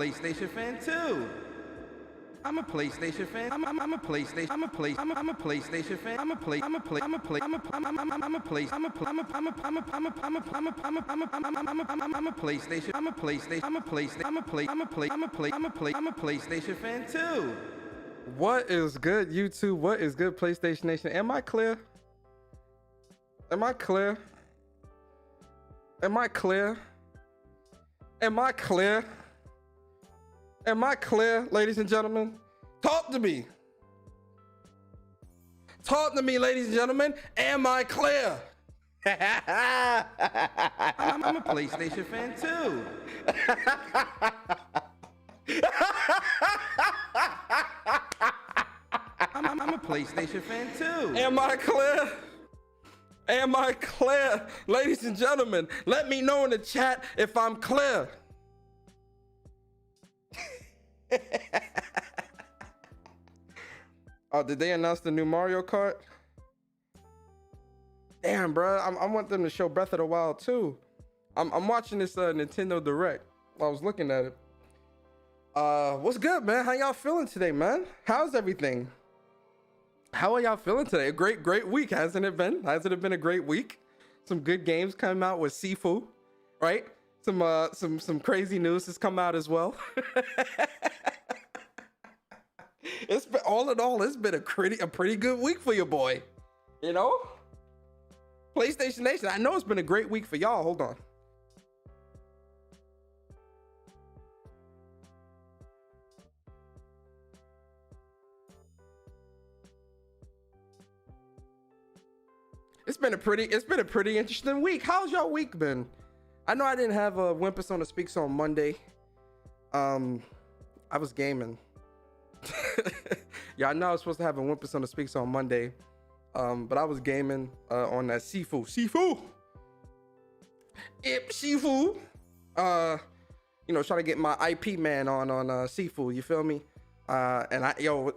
PlayStation fan too. I'm a PlayStation fan. I'm a PlayStation. I'm a PlayStation fan. I'm a PlayStation fan too. What is good, YouTube? What is good, PlayStation Nation? Am I clear? Am I clear? Am I clear? Am I clear? Am I clear, ladies and gentlemen? Talk to me. Talk to me, ladies and gentlemen. Am I clear? I'm a PlayStation fan too. I'm a PlayStation fan too. Am I clear? Am I clear? Ladies and gentlemen, let me know in the chat if I'm clear. Oh, did they announce the new Mario Kart? Damn, bro. I want them to show Breath of the Wild too. I'm watching this Nintendo Direct. I was looking at it. What's good, man? How y'all feeling today, man? How's everything? How are y'all feeling today? A great week, hasn't it been? Hasn't it been a great week? Some good games come out with SiFu, right? Some crazy news has come out as well. It's been, all in all, it's been a pretty good week for your boy. You know? PlayStation Nation, I know it's been a great week for y'all. Hold on. It's been a pretty interesting week. How's y'all week been? I know I didn't have a Wimpus on the Speaks on Monday. I was gaming. Yeah, I know I was supposed to have a Wimpus on the Speaks on Monday. But I was gaming on that SiFu. SiFu. You know, trying to get my IP man on SiFu, you feel me? And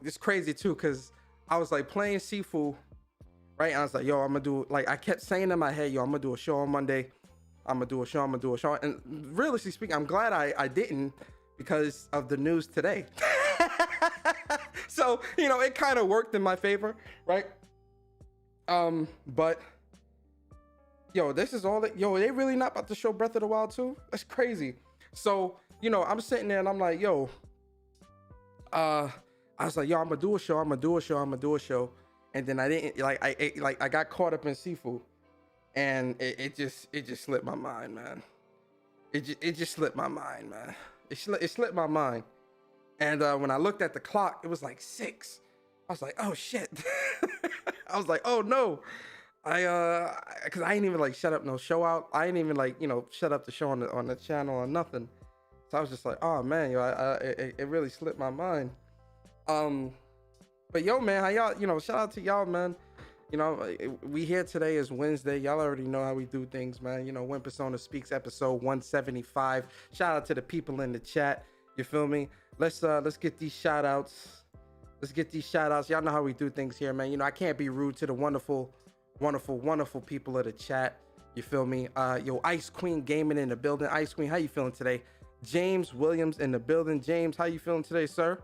it's crazy too, because I was like playing SiFu, right? And I was like, yo, I'm gonna do, like, I kept saying in my head, yo, I'm gonna do a show on Monday. I'm gonna do a show. And realistically speaking, I'm glad I didn't, because of the news today. So, you know, it kind of worked in my favor, right? But yo, this is all that, yo, they really not about to show Breath of the Wild 2? That's crazy. So, you know, I'm sitting there and I'm like, yo, I was like, yo, I'm gonna do a show. And then I didn't, I got caught up in SiFu, and it just slipped my mind, man. It just slipped my mind, man. It slipped my mind. And when I looked at the clock, it was like 6. I was like, oh shit. I was like, oh no. Cause I ain't even like shut up no show out. I ain't even like, you know, shut up the show on the channel or nothing. So I was just like, oh man, yo, it really slipped my mind. But yo, man, how y'all, you know, shout out to y'all, man. You know, we here today is Wednesday. Y'all already know how we do things, man. You know, When Persona Speaks episode 175. Shout out to the people in the chat. You feel me? Let's get these shout outs. Y'all know how we do things here, man. You know, I can't be rude to the wonderful people of the chat. You feel me? Yo, Ice Queen Gaming in the building. Ice Queen, how you feeling today? James Williams in the building. James, how you feeling today, sir?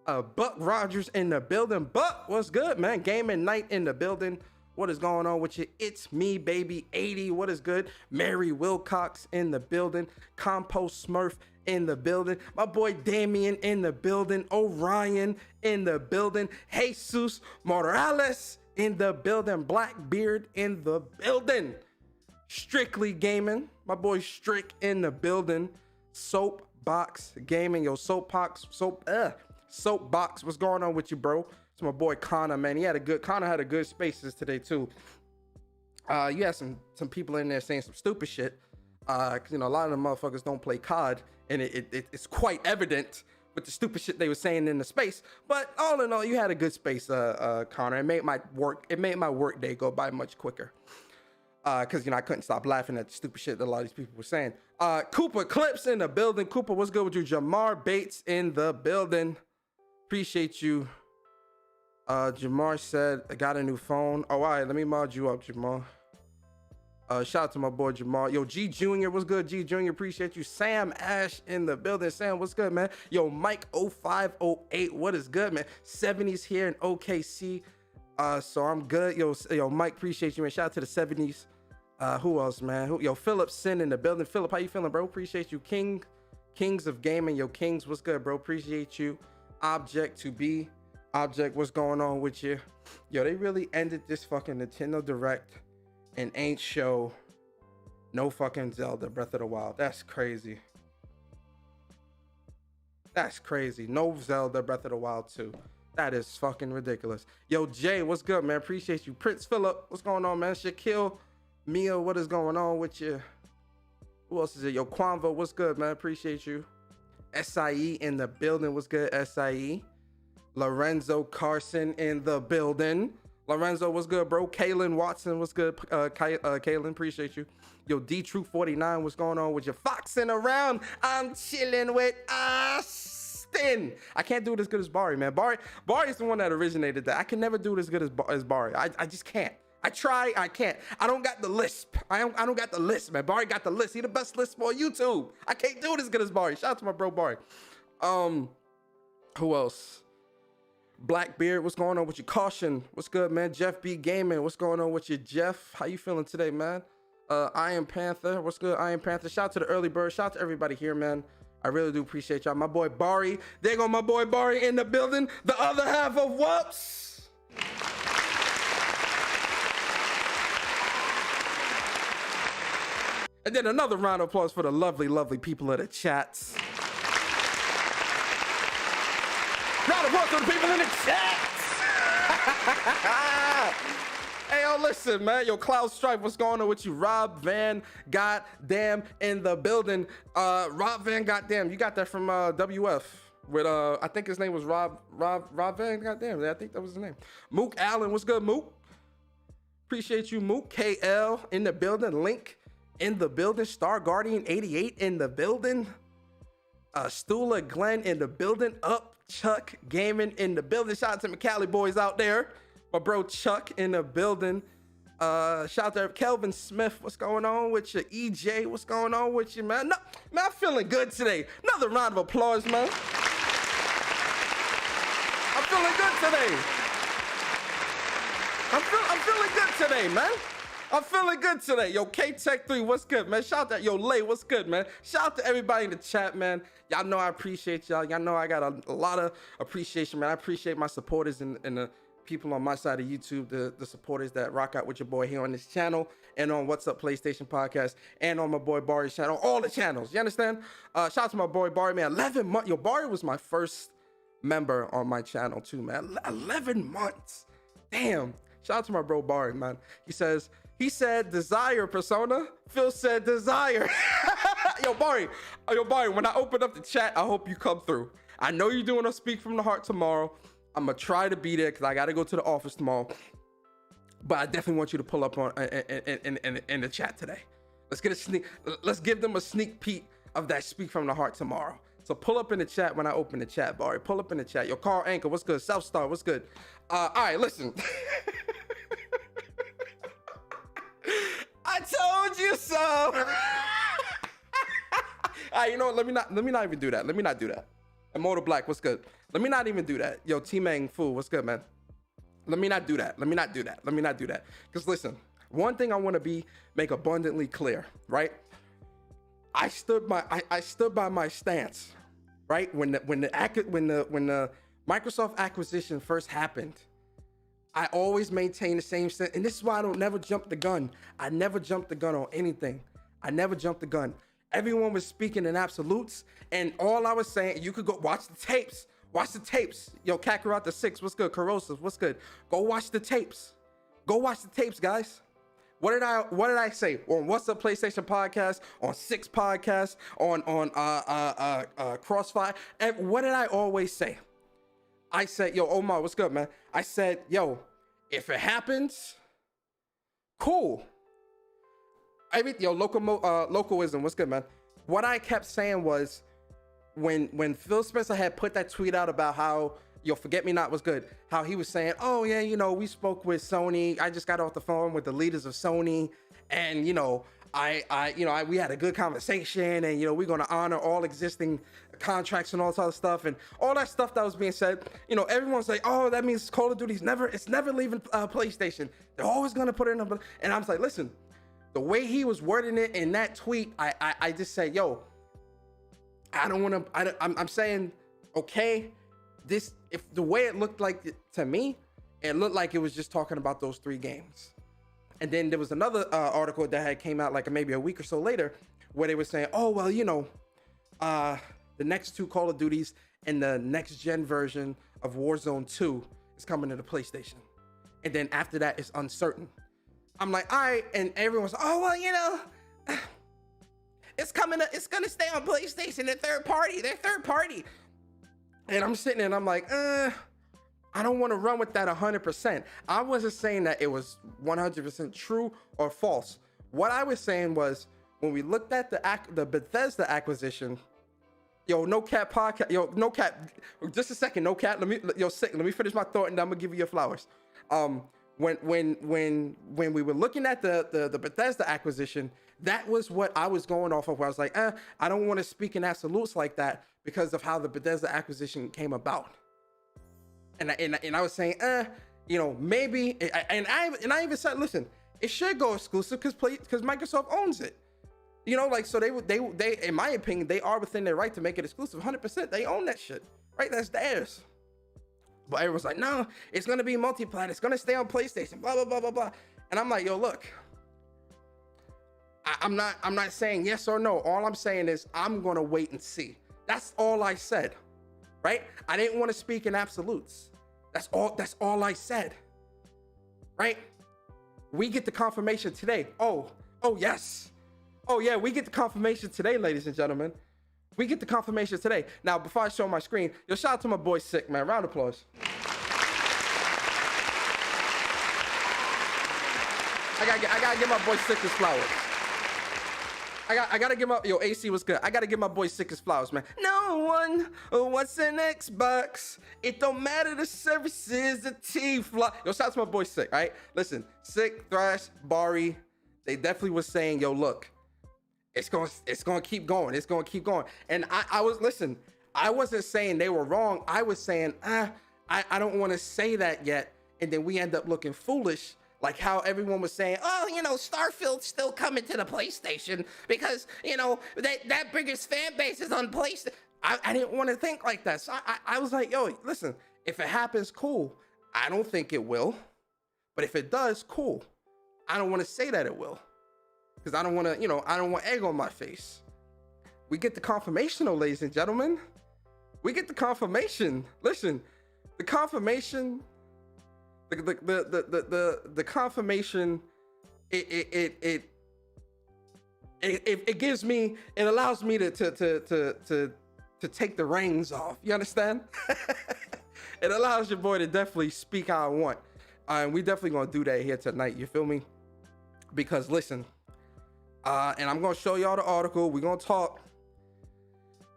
Buck Rogers in the building. Buck, what's good, man? Gaming Night in the building. What is going on with you? It's me, baby 80. What is good? Mary Wilcox in the building. Compost Smurf in the building. My boy Damien in the building. Orion in the building. Jesus Morales in the building. Blackbeard in the building. Strictly Gaming. My boy Strick in the building. Soapbox Gaming. Yo, Soapbox. What's going on with you, bro? It's my boy Connor, man. Connor had a good spaces today too. You had some people in there saying some stupid shit. Cause you know, a lot of the motherfuckers don't play COD, and it's quite evident with the stupid shit they were saying in the space. But all in all, you had a good space, Connor. It made my work day go by much quicker. Cause you know, I couldn't stop laughing at the stupid shit that a lot of these people were saying. Cooper Clips in the building. Cooper, what's good with you? Jamar Bates in the building. Appreciate you. Jamar said, I got a new phone. Oh, all right, let me mod you up, Jamar. Shout out to my boy Jamal. Yo, G Junior, what's good? G Junior, appreciate you. Sam Ash in the building. Sam, what's good, man? Yo, Mike 0508, what is good, man? 70s here in OKC. So I'm good. Yo, Mike, appreciate you, man. Shout out to the 70s. Who else, man? Yo, Philip Sin in the building. Philip, how you feeling, bro? Appreciate you. Kings of Gaming. Yo, Kings, what's good, bro? Appreciate you. Object to be. Object, what's going on with you? Yo, they really ended this fucking Nintendo Direct and ain't show no fucking Zelda Breath of the Wild. That's crazy. That's crazy. No Zelda Breath of the Wild 2. That is fucking ridiculous. Yo, Jay, what's good, man? Appreciate you. Prince Philip, what's going on, man? Shaquille, Mia, what is going on with you? Who else is it? Yo, Quanvo, what's good, man? Appreciate you. SIE in the building. What's good, SIE? Lorenzo Carson in the building. Lorenzo, what's good, bro? Kaylin Watson, what's good? Kaylin, appreciate you. Yo, D-True49, what's going on with you? Foxing around, I'm chilling with Austin. I can't do it as good as Bari, man. Bari is the one that originated that. I can never do it as good as Bari. I just can't. I try, I can't. I don't got the lisp. I don't got the lisp, man. Bari got the lisp. He the best lisp on YouTube. I can't do it as good as Bari. Shout out to my bro Bari. Who else? Blackbeard, what's going on with you? Caution, what's good, man? Jeff B Gaming, what's going on with you? Jeff, how you feeling today, man? Iron Panther, what's good? Iron Panther, shout out to the early bird, shout out to everybody here, man. I really do appreciate y'all. My boy Bari, there go my boy Bari in the building, the other half of Whoops. And then another round of applause for the lovely, lovely people of the chats. Round of applause to the people in the chat. Hey, yo, listen, man. Yo, Cloud Stripe, what's going on with you? Rob Van Goddamn in the building. Rob Van Goddamn, you got that from WF with I think his name was Rob Van Goddamn. I think that was his name. Mook Allen, what's good, Mook? Appreciate you, Mook. KL in the building. Link in the building. Star Guardian 88 in the building. Stula Glenn in the building. Up Chuck Gaming in the building. Shout out to McCallie boys out there. My bro Chuck in the building. Shout out to Kelvin Smith. What's going on with you? EJ, what's going on with you, man? No, man, I'm feeling good today. Another round of applause, man. I'm feeling good today. I'm feeling good today, man. I'm feeling good today. Yo, K-Tech3, what's good, man? Shout out to, yo, Lay, what's good, man? Shout out to everybody in the chat, man. Y'all know I appreciate y'all. Y'all know I got a lot of appreciation, man. I appreciate my supporters and the people on my side of YouTube, the supporters that rock out with your boy here on this channel and on What's Up PlayStation Podcast and on my boy Bari's channel, all the channels. You understand? Shout out to my boy Bari, man. 11 months. Yo, Bari was my first member on my channel too, man. 11 months. Damn. Shout out to my bro Bari, man. He said desire, Persona. Phil said desire. Yo, Bari, when I open up the chat, I hope you come through. I know you're doing a Speak from the Heart tomorrow. I'm going to try to be there because I got to go to the office tomorrow. But I definitely want you to pull up on in the chat today. Let's give them a sneak peek of that Speak from the Heart tomorrow. So pull up in the chat when I open the chat, Bari. Pull up in the chat. Yo, Carl Anchor, what's good? South Star, what's good? All right, listen. I told you so. All right, you know what? Let me not even do that. Let me not do that. Immortal Black, what's good? Let me not even do that. Yo, T-Mang Fool, what's good, man? Let me not do that. Let me not do that. Let me not do that. Because listen, one thing I want to make abundantly clear, right? I stood by my stance, right? When the Microsoft acquisition first happened, I always maintain the same stance, and this is why I don't never jump the gun. I never jumped the gun on anything. I never jumped the gun. Everyone was speaking in absolutes, and all I was saying, you could go watch the tapes. Watch the tapes. Yo, Kakarot the 6, what's good? Corrosive, what's good? Go watch the tapes. Go watch the tapes, guys. What did I say on What's Up PlayStation Podcast, on 6 Podcast, on Crossfire? And what did I always say? I said, yo, Omar, what's good, man? I said, yo, if it happens, cool. Yo, localism, what's good, man? What I kept saying was, when Phil Spencer had put that tweet out about how, yo, Forget Me Not was good, how he was saying, oh yeah, you know, we spoke with Sony. I just got off the phone with the leaders of Sony, and we had a good conversation, and we're gonna honor all existing contracts and all this other stuff, and all that stuff that was being said. Everyone's like, oh, that means Call of Duty's never leaving PlayStation. They're always gonna put it in. And I was like, listen, the way he was wording it in that tweet, I just said, yo, I don't want to. I'm saying, okay, if the way it looked like to me, it looked like it was just talking about those 3 games. And then there was another article that had came out like maybe a week or so later, where they were saying, oh, well, the next 2 Call of Duties and the next gen version of Warzone 2 is coming to the PlayStation. And then after that, it's uncertain. I'm like, all right. And everyone's like, oh, well, it's gonna stay on PlayStation. They're third party. And I'm sitting there and I'm like, I don't want to run with that 100%. I wasn't saying that it was 100% true or false. What I was saying was, when we looked at the Bethesda acquisition, no cap podcast, no cap, just a second, no cap. Let me finish my thought, and then I'm gonna give you your flowers. When we were looking at the Bethesda acquisition, that was what I was going off of, where I was like, I don't want to speak in absolutes like that because of how the Bethesda acquisition came about. And I was saying, maybe, and I even said, listen, it should go exclusive because Microsoft owns it. So they, in my opinion, they are within their right to make it exclusive. 100%, they own that shit, right? That's theirs. But everyone's like, no, it's gonna be multi-plat. It's gonna stay on PlayStation. Blah blah blah blah blah. And I'm like, yo, look, I'm not saying yes or no. All I'm saying is I'm gonna wait and see. That's all I said, right? I didn't want to speak in absolutes. That's all I said, right? We get the confirmation today. Oh yes. Oh yeah, we get the confirmation today, ladies and gentlemen. We get the confirmation today. Now, before I show my screen, shout out to my boy Sick, man. Round of applause. I gotta give my boy Sick his flowers. I gotta give my AC was good. I gotta give my boy Sick his flowers, man. No one wants an Xbox. It don't matter the services, the T-Fly. Shout out to my boy Sick, all right? Listen, Sick, Thrash, Bari, they definitely was saying, look, it's gonna keep going. It's gonna keep going. And I wasn't saying they were wrong. I was saying, I don't want to say that yet. And then we end up looking foolish, like how everyone was saying, oh, Starfield's still coming to the PlayStation because, that biggest fan base is on PlayStation. I didn't want to think like that. So I was like, yo, listen, if it happens, cool. I don't think it will. But if it does, cool. I don't want to say that it will. Because I don't want to, I don't want egg on my face. We get the confirmation, though, ladies and gentlemen. We get the confirmation. Listen, the confirmation, the confirmation, it gives me, it allows me to take the reins off. You understand? It allows your boy to definitely speak how I want. And we definitely gonna do that here tonight. You feel me? Because listen. And I'm gonna show y'all the article. We're gonna talk.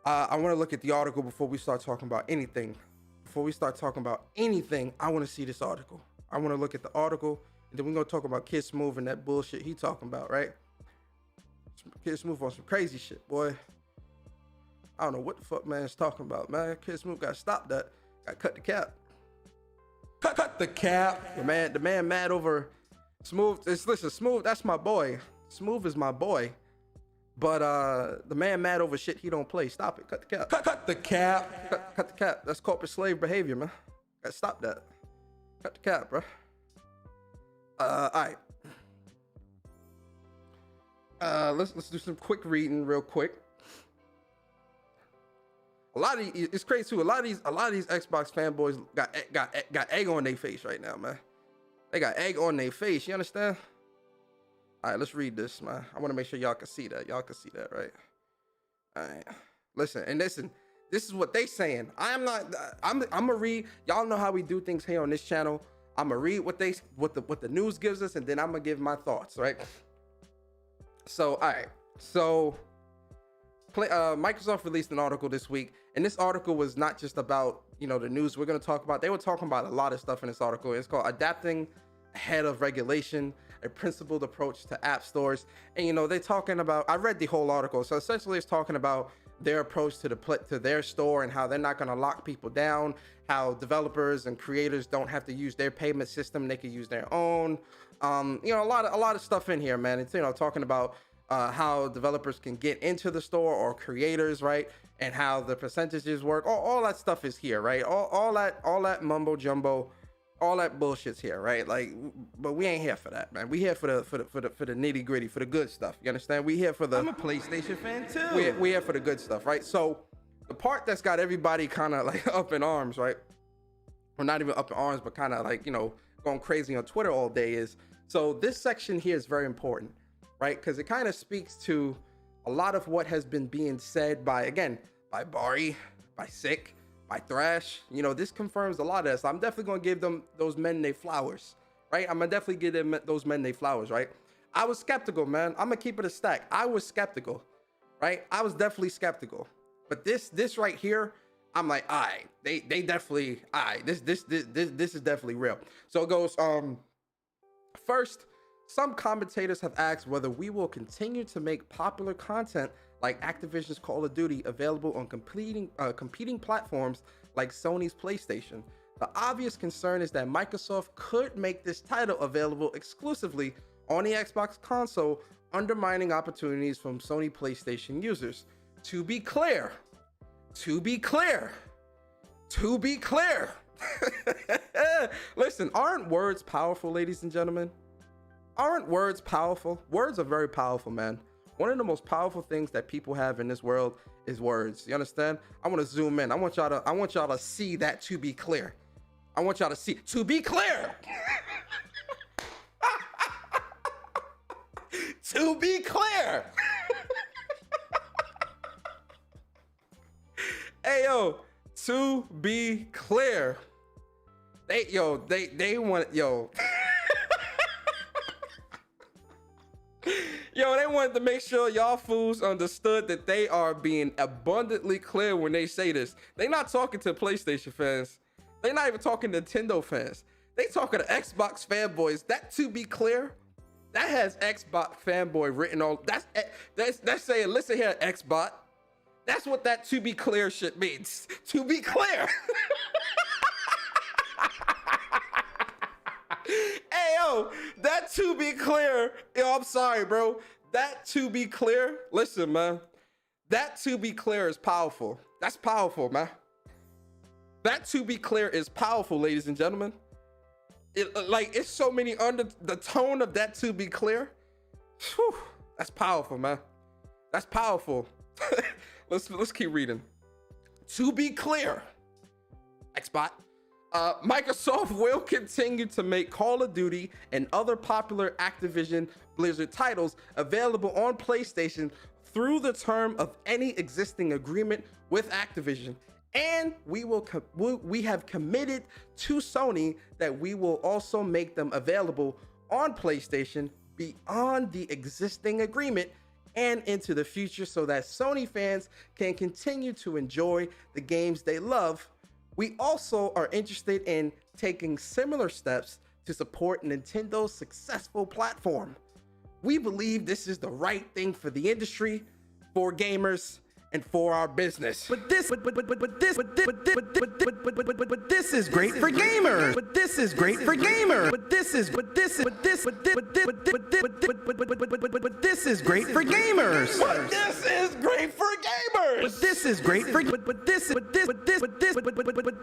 I want to look at the article before we start talking about anything. Before we start talking about anything, I want to see this article. I want to look at the article, and then we're gonna talk about Kid Smooth and that bullshit he talking about, right? Kid Smooth on some crazy shit, boy. I don't know what the fuck man's talking about, man. Kid Smooth got to stop that. Got to cut the cap. Cut the cap. The man mad over Smooth. Listen, Smooth, that's my boy. Smooth is my boy, but the man mad over shit he don't play. Stop it. Cut the cap. Cut the cap. Cut the cap. That's corporate slave behavior, man. Gotta stop that. Cut the cap, bro. All right. Let's do some quick reading real quick. It's crazy too. A lot of these Xbox fanboys got egg on their face right now, man. They got egg on their face. You understand? All right, let's read this, man. I want to make sure y'all can see that. Y'all can see that, right? All right. Listen, this is what they saying. I'm gonna read. Y'all know how we do things here on this channel. I'm gonna read what the news gives us, and then I'm gonna give my thoughts, right? So, all right. So, Microsoft released an article this week, and this article was not just about, the news we're gonna talk about. They were talking about a lot of stuff in this article. It's called Adapting Ahead of Regulation. a principled approach to app stores. And you know, they're talking about, I read the whole article, so essentially it's talking about their approach to their store and how they're not going to lock people down, how developers and creators don't have to use their payment system, they can use their own. You know, a lot of stuff in here, man. It's, you know, talking about how developers can get into the store, or creators, right? And how the percentages work. All that stuff is here, right? All that mumbo jumbo, all that bullshit's here, right? Like, but we ain't here for that, man. We here for the nitty gritty, for the good stuff. You understand? We here for the. I'm a PlayStation fan too. We here for the good stuff, right? So the part that's got everybody kind of like up in arms, right? Or not even up in arms, but kind of like, you know, going crazy on Twitter all day is, so this section here is very important, right? Because it kind of speaks to a lot of what has been being said by Bari, by Sick, by Thrash. You know, this confirms a lot of this. I'm definitely gonna give them those men their flowers, right? I'm gonna definitely give them those men their flowers, right? I was skeptical, man. I'm gonna keep it a stack. I was skeptical, right? I was definitely skeptical. But this right here, I'm like, all right, they definitely, all right, this is definitely real. So it goes, first, some commentators have asked whether we will continue to make popular content like Activision's Call of Duty available on competing platforms like Sony's PlayStation. The obvious concern is that Microsoft could make this title available exclusively on the Xbox console, undermining opportunities from Sony PlayStation users. To be clear, listen, aren't words powerful, ladies and gentlemen? Aren't words powerful? Words are very powerful, man. One of the most powerful things that people have in this world is words. You understand? I want to zoom in. I want y'all to see that. To be clear, I want y'all to see. To be clear. To be clear. Hey yo, to be clear. They want yo. Yo, they wanted to make sure y'all fools understood that they are being abundantly clear when they say this. They not talking to PlayStation fans. They not even talking to Nintendo fans. They talking to Xbox fanboys. That, to be clear, that has Xbox fanboy written on. That's saying, listen here, Xbox. That's what that to be clear shit means. To be clear. Hey, yo, that to be clear, yo, I'm sorry, bro. That to be clear, listen, man. That to be clear is powerful. That's powerful, man. That to be clear is powerful, ladies and gentlemen. It's so many under the tone of that to be clear. Whew, that's powerful, man. That's powerful. Let's keep reading. To be clear, Xbox. Microsoft will continue to make Call of Duty and other popular Activision Blizzard titles available on PlayStation through the term of any existing agreement with Activision. And we have committed to Sony that we will also make them available on PlayStation beyond the existing agreement and into the future, so that Sony fans can continue to enjoy the games they love. We also are interested in taking similar steps to support Nintendo's successful platform. We believe this is the right thing for the industry, for gamers, and for our business. But this is great for gamers. But this is great for gamers. But this is great for gamers. But this is great for gamers. But this is great for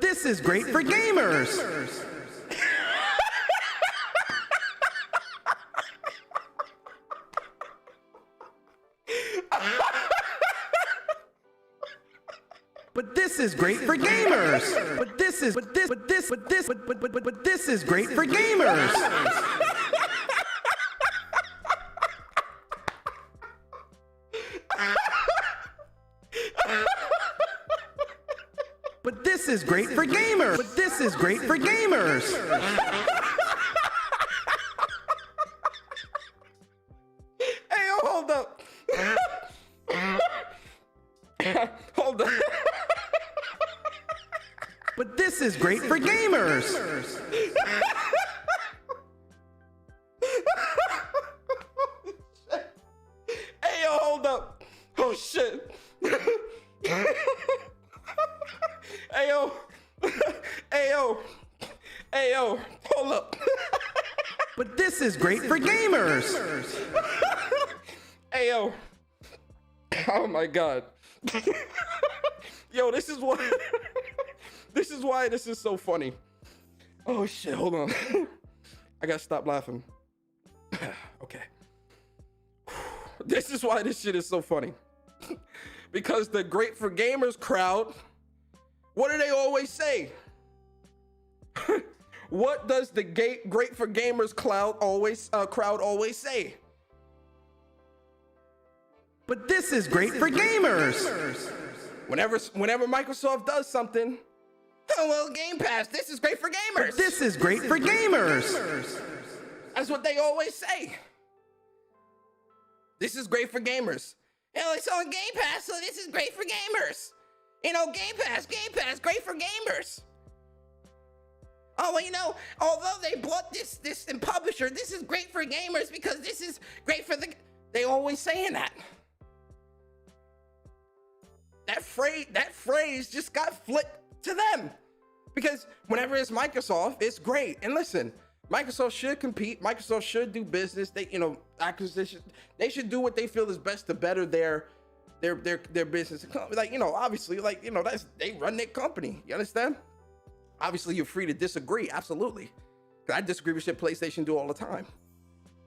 this is great for gamers. But this is great for gamers. But this is great for gamers. But this is great for gamers. But this is great for gamers. Hey, hold up. Hold up. But this is great for gamers. Ayo, ayo, ayo, hold up. But this is great for gamers. Ayo. Oh my God. Yo, this is what this is why this is so funny. Oh shit, hold on. I gotta stop laughing. Okay. This is why this shit is so funny. Because the Great for Gamers crowd, what do they always say? What does the Great for Gamers crowd always say? But this is great for gamers. Whenever Microsoft does something, oh well, Game Pass, this is great for gamers. But this is great for gamers. That's what they always say. This is great for gamers. You know, it's on Game Pass, so this is great for gamers. You know, Game Pass, great for gamers. Oh, well, you know, although they bought this and publisher, this is great for gamers because this is great for the... They always saying that. That phrase just got flipped to them. Because whenever it's Microsoft, it's great. And listen, Microsoft should compete. Microsoft should do business. They, you know, acquisition. They should do what they feel is best to better their business. Like, you know, obviously, like, you know, they run their company. You understand? Obviously, you're free to disagree. Absolutely. I disagree with shit PlayStation do all the time.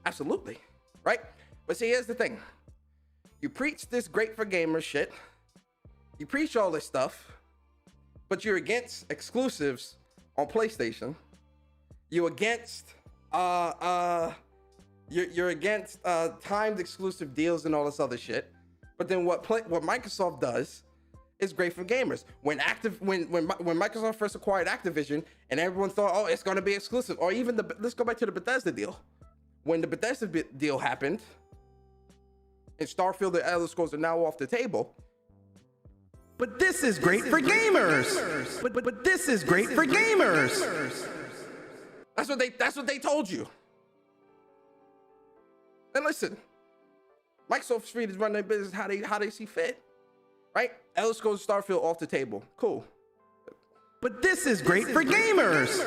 Absolutely. Right? But see, here's the thing. You preach this great for gamers shit. You preach all this stuff, but you're against exclusives on PlayStation. You're against you're against timed exclusive deals and all this other shit. But then what Microsoft does is great for gamers. When Microsoft first acquired Activision and everyone thought, oh, it's gonna be exclusive, or even let's go back to the Bethesda deal. When the Bethesda deal happened, and Starfield and Elder Scrolls are now off the table. But this is great for gamers. But this is great for gamers. That's what they told you. And listen, Microsoft's free to run their business how they see fit, right? Elder Scrolls, Starfield off the table, cool. But this is great for gamers.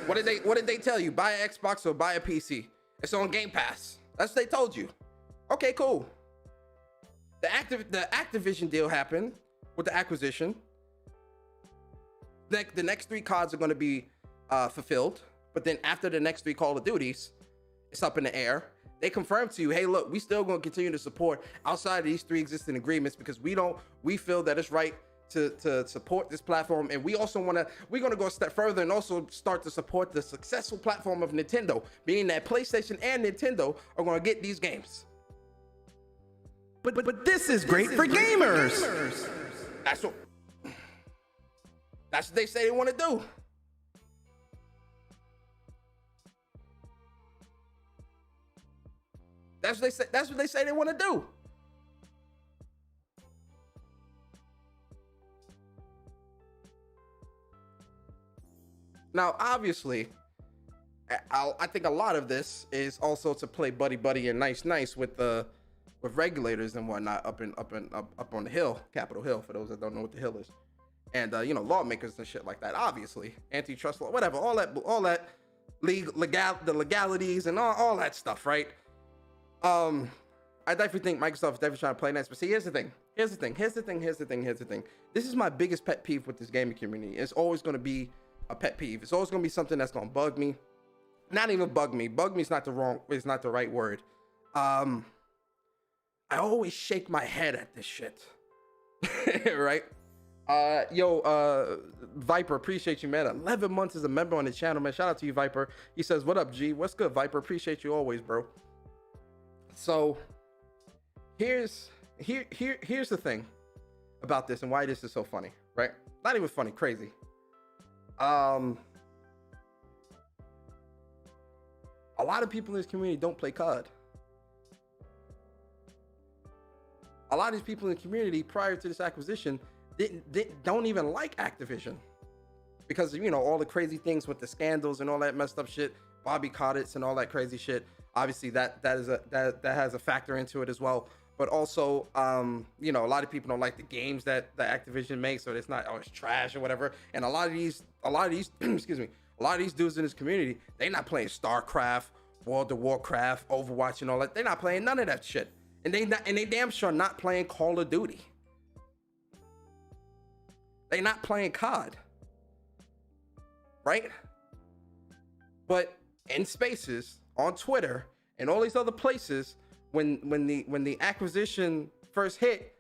What did they tell you? Buy an Xbox or buy a PC. It's on Game Pass. That's what they told you. Okay, cool. The Activision deal happened with the acquisition. The next 3 CODs are going to be fulfilled, but then after the next 3 Call of Duties, it's up in the air. They confirmed to you, hey, look, we still going to continue to support outside of these 3 existing agreements because we feel that it's right to support this platform, and we're going to go a step further and also start to support the successful platform of Nintendo, meaning that PlayStation and Nintendo are going to get these games. But this is great for gamers. That's what they say they want to do. That's what they say they want to do. Now, obviously, I think a lot of this is also to play buddy and nice with regulators and whatnot up on the Hill, Capitol Hill, for those that don't know what the Hill is, and you know, lawmakers and shit like that. Obviously, antitrust law, whatever, all that the legalities and all that stuff, right? I definitely think Microsoft is definitely trying to play nice. But see, here's the thing. This is my biggest pet peeve with this gaming community. It's always going to be a pet peeve. It's always going to be something that's going to bug me. Not even bug me. Bug me is not the right word. I always shake my head at this shit. Right? Viper, appreciate you, man. 11 months as a member on the channel, man. Shout out to you, Viper. He says, what up, G? What's good, Viper? Appreciate you always, bro. So here's the thing about this and why this is so funny, right? Not even funny, crazy. A lot of people in this community don't play COD. A lot of these people in the community prior to this acquisition don't even like Activision because, you know, all the crazy things with the scandals and all that messed up shit, Bobby Kotick and all that crazy shit. Obviously, that has a factor into it as well. but also, you know, a lot of people don't like the games that the Activision makes, so it's not, oh, it's trash or whatever. And a lot of these, excuse me, a lot of these dudes in this community, they not playing StarCraft, World of Warcraft, Overwatch, and all that. They're not playing none of that shit, and they damn sure not playing Call of Duty. They not playing COD, right? But in spaces, on Twitter, and all these other places, when the acquisition first hit,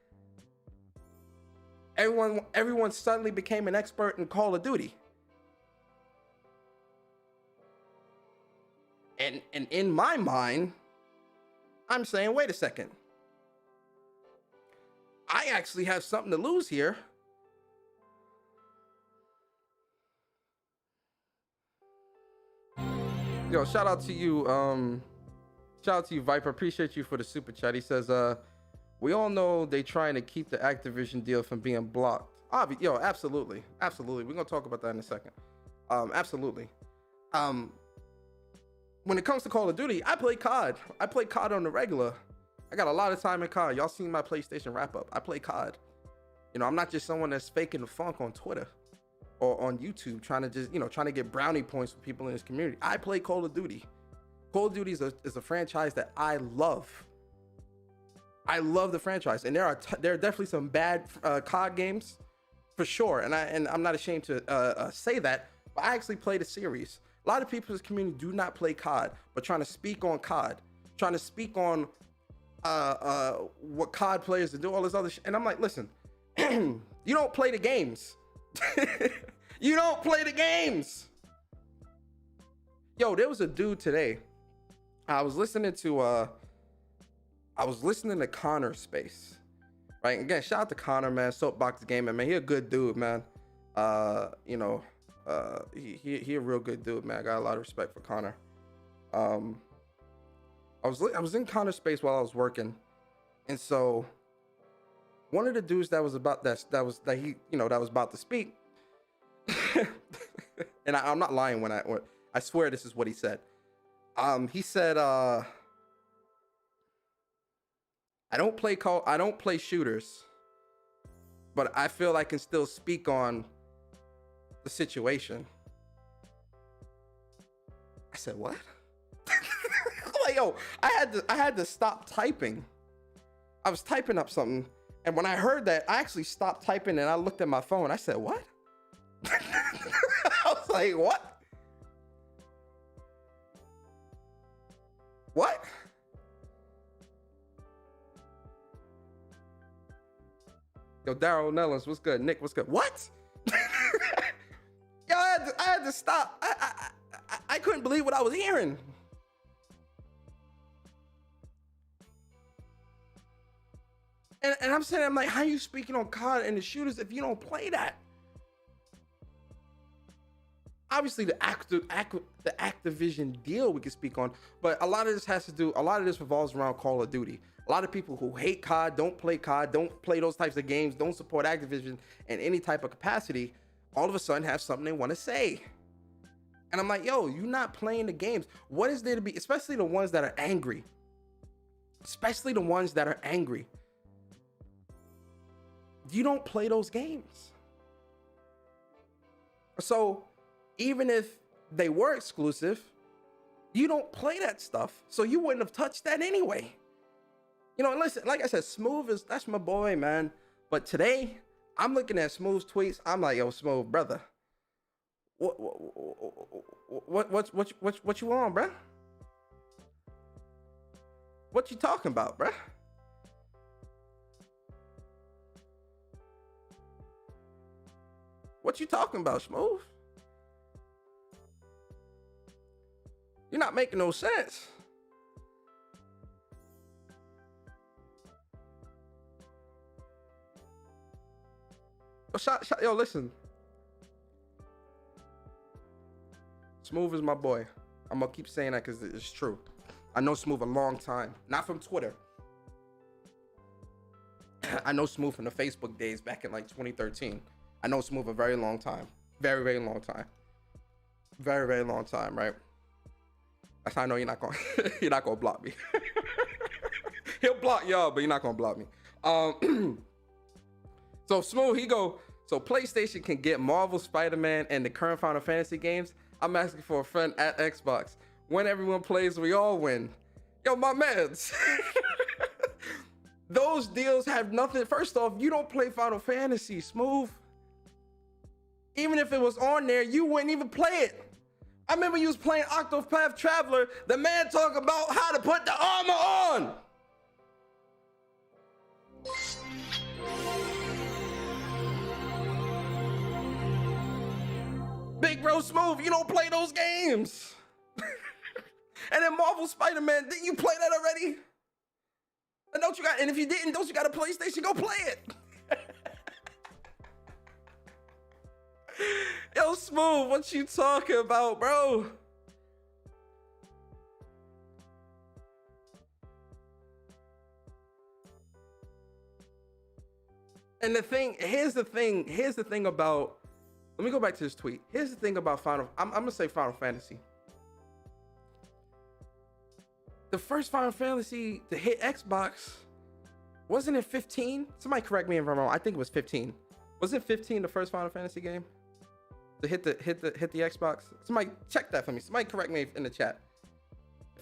everyone suddenly became an expert in Call of Duty. And in my mind, I'm saying, wait a second. I actually have something to lose here. Yo, shout out to you, Viper. Appreciate you for the super chat. He says, we all know they trying to keep the Activision deal from being blocked. Yo, absolutely. We're gonna talk about that in a second. Absolutely. When it comes to Call of Duty, I play COD. I play COD on the regular. I got a lot of time in COD. Y'all seen my PlayStation wrap up. I play COD. You know, I'm not just someone that's faking the funk on Twitter or on YouTube trying to get brownie points for people in this community. I play Call of Duty. Call of Duty is a franchise that I love. I love the franchise, and there are definitely some bad COD games for sure, and I'm not ashamed to say that. But I actually play the series. A lot of people in this community do not play COD, but trying to speak on COD, trying to speak on what COD players do, all this other shit. And I'm like, listen, you don't play the games. You don't play the games. Yo, there was a dude today. I was listening to Connor Space. Right? Again, shout out to Connor, man. Soapbox Gaming, man. He a good dude, man. You know, he a real good dude, man. I got a lot of respect for Connor. I was in Connor Space while I was working, and so one of the dudes that was about to speak, and I'm not lying when I swear this is what he said. He said, I don't play shooters, but I feel I can still speak on the situation. I said, what? I'm like, yo, I had to stop typing. I was typing up something, and when I heard that, I actually stopped typing and I looked at my phone. I said, what? I was like, what? What? Yo, Daryl Nellens, what's good? Nick, what's good? What? Yo, I had to stop. I couldn't believe what I was hearing. And I'm saying, I'm like, how are you speaking on COD and the shooters if you don't play that? Obviously, the Activision deal we can speak on, but a lot of this revolves around Call of Duty. A lot of people who hate COD, don't play those types of games, don't support Activision in any type of capacity, all of a sudden have something they want to say. And I'm like, yo, you're not playing the games. What is there to be, especially the ones that are angry? You don't play those games. So even if they were exclusive, you don't play that stuff. So you wouldn't have touched that anyway. You know, and listen, like I said, Smooth that's my boy, man. But today, I'm looking at Smooth's tweets. I'm like, yo, Smooth, brother. What you on, bruh? What you talking about, bruh? What you talking about, Smooth? You're not making no sense. Yo, listen. Smooth is my boy. I'm gonna keep saying that because it's true. I know Smooth a long time. Not from Twitter. I know Smooth from the Facebook days back in like 2013. I know Smooth a very long time. Very, very long time. Very, very long time, right? That's how I know you're not gonna block me. He'll block y'all, but you're not gonna block me. So Smooth, so PlayStation can get Marvel, Spider-Man, and the current Final Fantasy games. I'm asking for a friend at Xbox. When everyone plays, we all win. Yo, my mans. Those deals have nothing. First off, you don't play Final Fantasy, Smooth. Even if it was on there, you wouldn't even play it. I remember you was playing Octopath Traveler. The man talk about how to put the armor on. Big bro Smooth, you don't play those games. And then Marvel Spider-Man, didn't you play that already? And if you didn't, don't you got a PlayStation? Go play it. Yo, Smooth, what you talking about, bro? And here's the thing about, let me go back to this tweet. Here's the thing about I'm gonna say Final Fantasy. The first Final Fantasy to hit Xbox, wasn't it 15? Somebody correct me if I'm wrong. I think it was 15. Was it 15, the first Final Fantasy game to hit the Xbox? Somebody check that for me. Somebody correct me in the chat.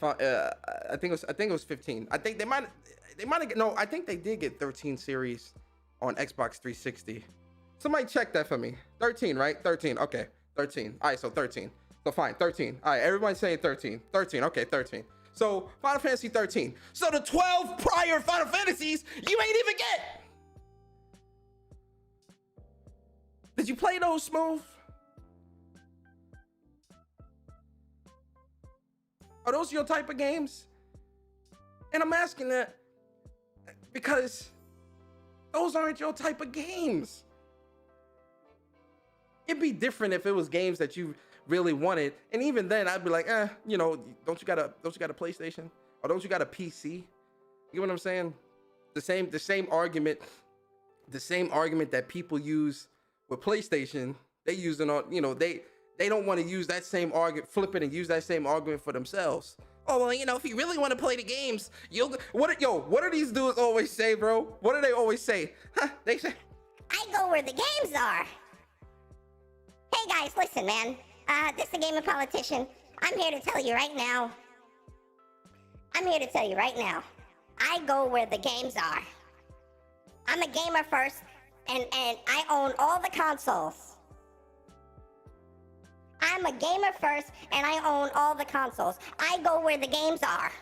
I think it was 15. I think they might have, no, I think they did get 13 series on Xbox 360. Somebody check that for me. 13, right? 13. Okay, 13. All right, so 13. So fine, 13. All right, everybody's saying 13. 13. Okay, 13. So Final Fantasy 13. So the 12 prior Final Fantasies you ain't even get. Did you play those, Smooth? Are those your type of games? And I'm asking that because those aren't your type of games. It'd be different if it was games that you really wanted, and even then I'd be like, you know, don't you got a PlayStation, or don't you got a PC? You know what I'm saying? The same argument that people use with PlayStation, they use it on, you know, they don't want to use that same argument, flip it and use that same argument for themselves. Oh, well, you know, if you really want to play the games, what do these dudes always say, bro? What do they always say? They say, I go where the games are. Hey guys, listen, man. This is a game of politician. I'm here to tell you right now. I go where the games are. I'm a gamer first, and I own all the consoles. I'm a gamer first, and I own all the consoles. I go where the games are.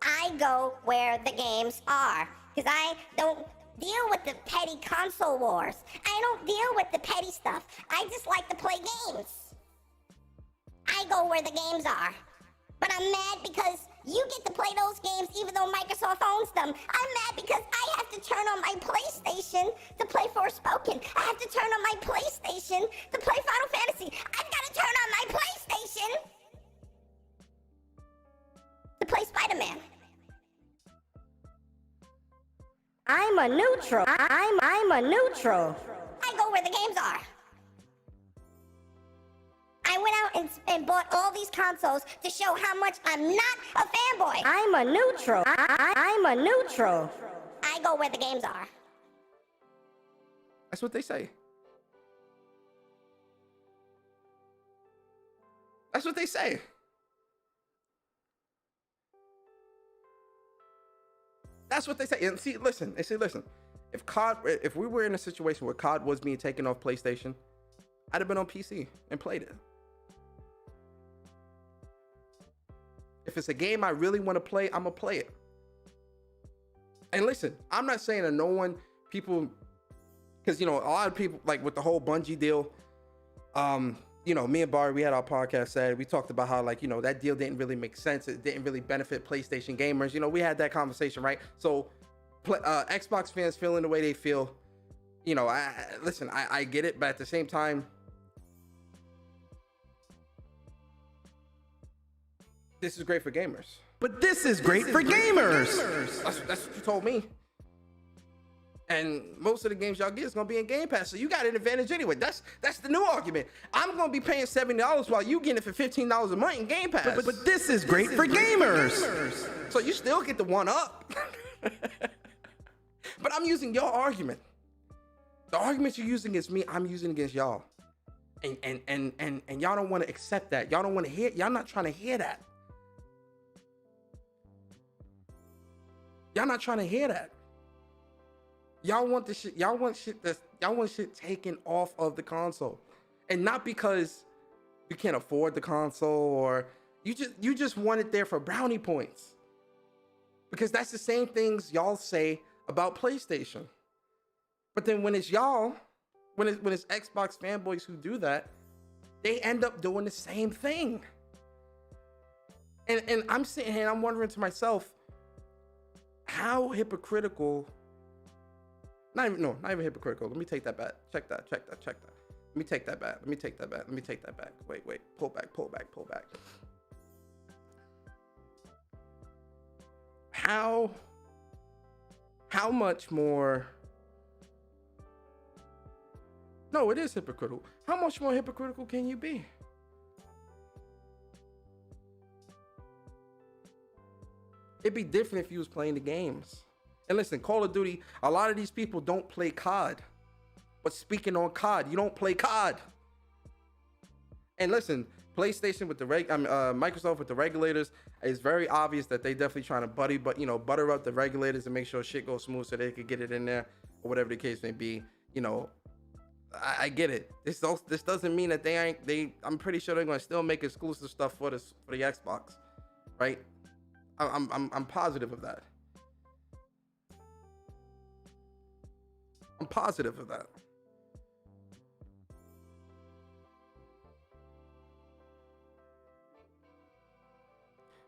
I go where the games are. Because I don't deal with the petty console wars. I don't deal with the petty stuff. I just like to play games. I go where the games are. But I'm mad because you get to play those games even though Microsoft owns them. I'm mad because I have to turn on my PlayStation to play Forspoken. I have to turn on my PlayStation to play Final Fantasy. I've got to turn on my PlayStation to play Spider-Man. I'm a neutral. I'm a neutral. I go where the games are. I went out and bought all these consoles to show how much I'm not a fanboy. I'm a neutral. I'm a neutral. I go where the games are. that's what they say. That's what they say. That's what they say. And see, listen. If we were in a situation where COD was being taken off PlayStation, I'd have been on PC and played it. If it's a game I really want to play, I'm gonna play it. And listen, I'm not saying that because you know, a lot of people, like with the whole Bungie deal, you know, me and Barry, we had our podcast said, we talked about how, like, you know, that deal didn't really make sense. It didn't really benefit PlayStation gamers. You know, we had that conversation, right? So Xbox fans feeling the way they feel, you know, I get it, but at the same time, this is great for gamers. But this is great for gamers. That's what you told me. And most of the games y'all get is gonna be in Game Pass, so you got an advantage anyway. That's the new argument. I'm gonna be paying $70 while you getting it for $15 a month in Game Pass. But this is great for gamers. So you still get the one up. But I'm using your argument. The argument you're using against me, I'm using against y'all. And y'all don't want to accept that. Y'all don't want to hear. Y'all not trying to hear that. Y'all not trying to hear that. Y'all want the shit. Y'all want shit taken off of the console, and not because you can't afford the console, or you just want it there for brownie points. Because that's the same things y'all say about PlayStation. But then when it's y'all, when it's Xbox fanboys who do that, they end up doing the same thing. And I'm sitting here and I'm wondering to myself, how hypocritical. Not even hypocritical. Let me take that back. Check that. Let me take that back. Wait. Pull back. How much more? No, it is hypocritical. How much more hypocritical can you be? It'd be different if you was playing the games. And listen, Call of Duty, a lot of these people don't play COD. But speaking on COD, you don't play COD. And listen, PlayStation with the Microsoft with the regulators, it's very obvious that they definitely trying to butter up the regulators and make sure shit goes smooth so they could get it in there, or whatever the case may be. I get it. This doesn't mean that I'm pretty sure they're gonna still make exclusive stuff for the Xbox, right? I'm positive of that. I'm positive of that.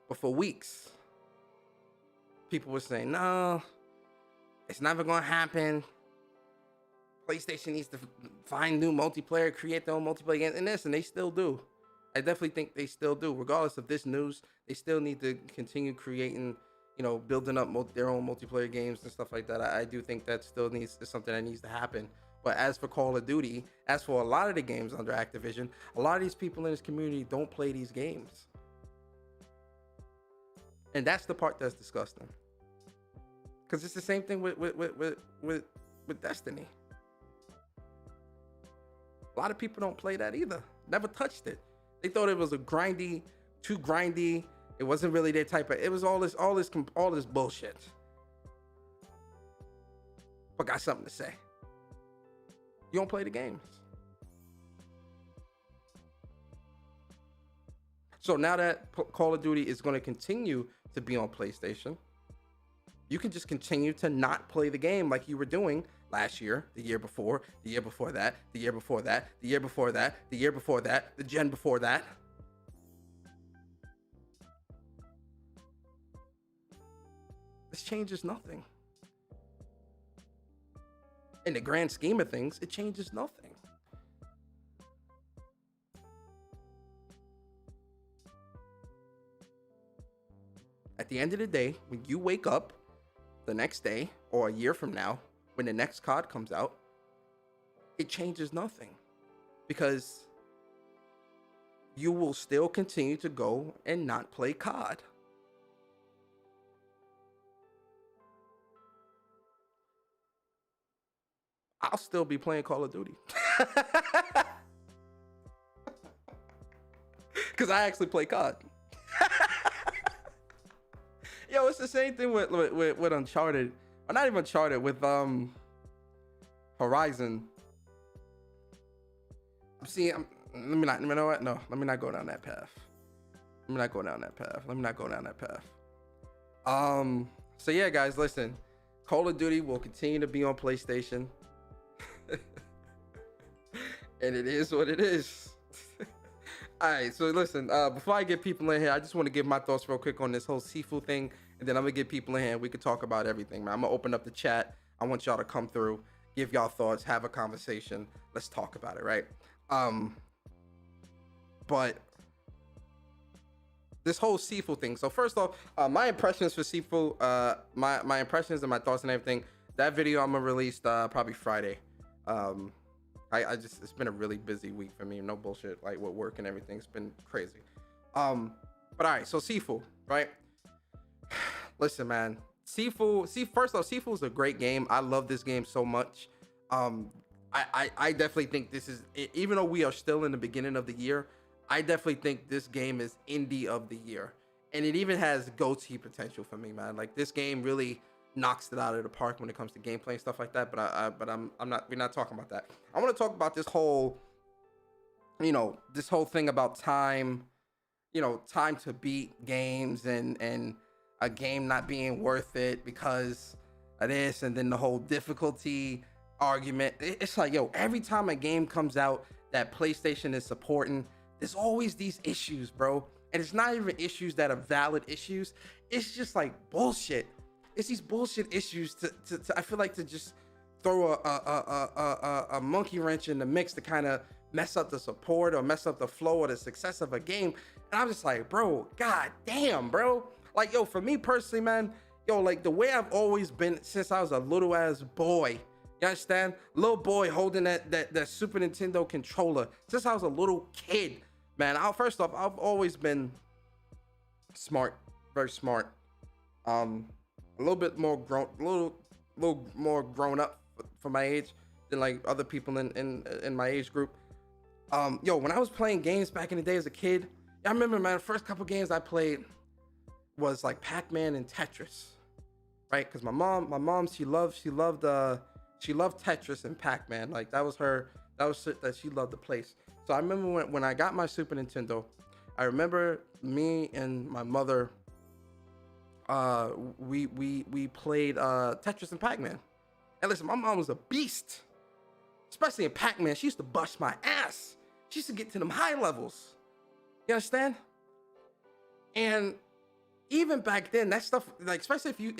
But for weeks, people were saying, no, it's never gonna happen. PlayStation needs to find new multiplayer, create their own multiplayer games, and they still do. I definitely think they still do. Regardless of this news, they still need to continue creating, building up their own multiplayer games and stuff like that. I do think that still is something that needs to happen. But as for Call of Duty, as for a lot of the games under Activision, a lot of these people in this community don't play these games. And that's the part that's disgusting. Because it's the same thing with Destiny. A lot of people don't play that either. Never touched it. They thought it was too grindy. It wasn't really their type of. It was all this bullshit. But got something to say. You don't play the games. So now that Call of Duty is going to continue to be on PlayStation, you can just continue to not play the game like you were doing last year, the year before, the year before that, the year before that, the year before that, the year before that, the gen before that. This changes nothing. In the grand scheme of things, it changes nothing. At the end of the day, when you wake up the next day or a year from now, when the next COD comes out, it changes nothing, because you will still continue to go and not play COD. I'll still be playing Call of Duty. Because I actually play COD. Yo, it's the same thing with Uncharted. Or not even Uncharted, with Horizon. Let me not go down that path. So yeah, guys, listen. Call of Duty will continue to be on PlayStation. And it is what it is. All right, so listen, before I get people in here, I just want to give my thoughts real quick on this whole SiFu thing, and then I'm gonna get people in here and we can talk about everything, man. I'm gonna open up the chat. I want y'all to come through, give y'all thoughts, have a conversation. Let's talk about it, right? But this whole SiFu thing. So first off, my impressions for SiFu, my impressions and my thoughts and everything, That video I'm gonna release probably Friday. I just, it's been a really busy week for me, no bullshit, like with work and everything. It's been crazy. But all right, so SiFu, right? Listen, man, SiFu. First off, SiFu is a great game. I love this game so much. I definitely think this is, even though we are still in the beginning of the year, I definitely think this game is indie of the year, and it even has GOTY potential for me, man. Like, this game really knocks it out of the park when it comes to gameplay and stuff like that. But I'm not. We're not talking about that. I want to talk about this whole, this whole thing about time. Time to beat games and a game not being worth it because of this, and then the whole difficulty argument. It's like, yo, every time a game comes out that PlayStation is supporting, there's always these issues, bro. And it's not even issues that are valid issues. It's just like bullshit. It's these bullshit issues to I feel like to just throw a monkey wrench in the mix to kind of mess up the support or mess up the flow or the success of a game. And I'm just like, bro, god damn, bro. Like, yo, for me personally, man, yo, like the way I've always been since I was a little ass boy. You understand? Little boy holding that Super Nintendo controller since I was a little kid, man. First off, I've always been smart, very smart. A little bit more grown, a little more grown up for my age than like other people in my age group. Yo, when I was playing games back in the day as a kid, I remember, man, the first couple games I played was like Pac-Man and Tetris, right? Because my mom, she loved Tetris and Pac-Man. Like, that was shit that she loved to play. So I remember when I got my Super Nintendo, I remember me and my mother, we played Tetris and Pac-Man. And listen, my mom was a beast, especially in Pac-Man. She used to bust my ass. She used to get to them high levels. You understand? And even back then, that stuff, like, especially if you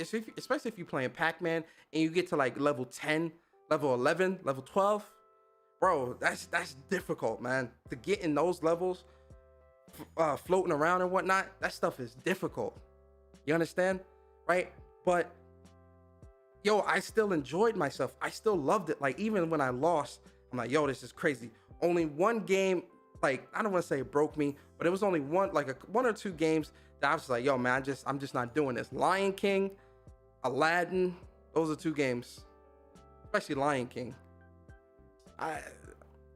playing Pac-Man and you get to like level 10, level 11, level 12, bro, that's difficult, man. To get in those levels, floating around and whatnot, that stuff is difficult. You understand? Right? But yo, I still enjoyed myself. I still loved it. Like, even when I lost, I'm like, yo, this is crazy. Only one game, like, I don't want to say it broke me, but it was only one or two games that I was like, yo, man, I'm just not doing this. Lion King, Aladdin, those are two games, especially Lion King.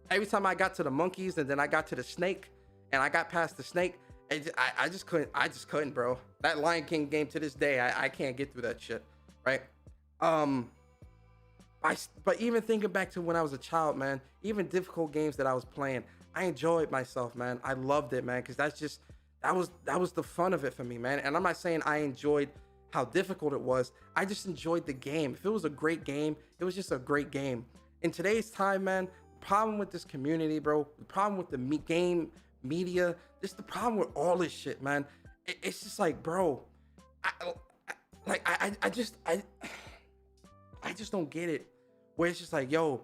Every time I got to the monkeys and then I got to the snake and I got past the snake, I just couldn't, bro. That Lion King game, to this day, I can't get through that shit, right? But even thinking back to when I was a child, man, even difficult games that I was playing, I enjoyed myself, man. I loved it, man, because that was the fun of it for me, man. And I'm not saying I enjoyed how difficult it was. I just enjoyed the game. If it was a great game, it was just a great game. In today's time, man, the problem with this community, bro, the problem with the game media, this the problem with all this shit, man. It's just like, bro, I just don't get it. Where it's just like, yo,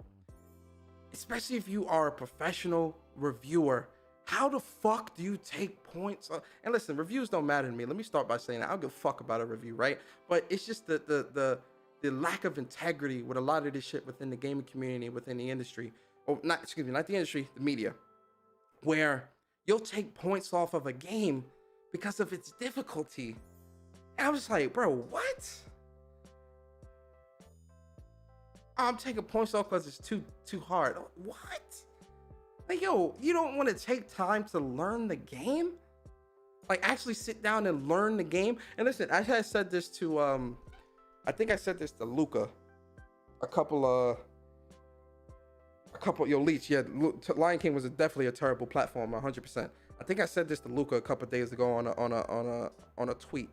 especially if you are a professional reviewer, how the fuck do you take points? And listen, reviews don't matter to me. Let me start by saying that. I don't give a fuck about a review, right? But it's just the lack of integrity with a lot of this shit within the gaming community, within the industry, or not the industry, the media, where you'll take points off of a game because of its difficulty. And I was like, bro, what? I'm taking points off because it's too hard. What? Like, yo, you don't want to take time to learn the game? Like, actually sit down and learn the game? And listen, I had said this to I think I said this to Luca yo, Leech, yeah, Lion King was definitely a terrible platform, 100%. I think I said this to Luca a couple days ago on a tweet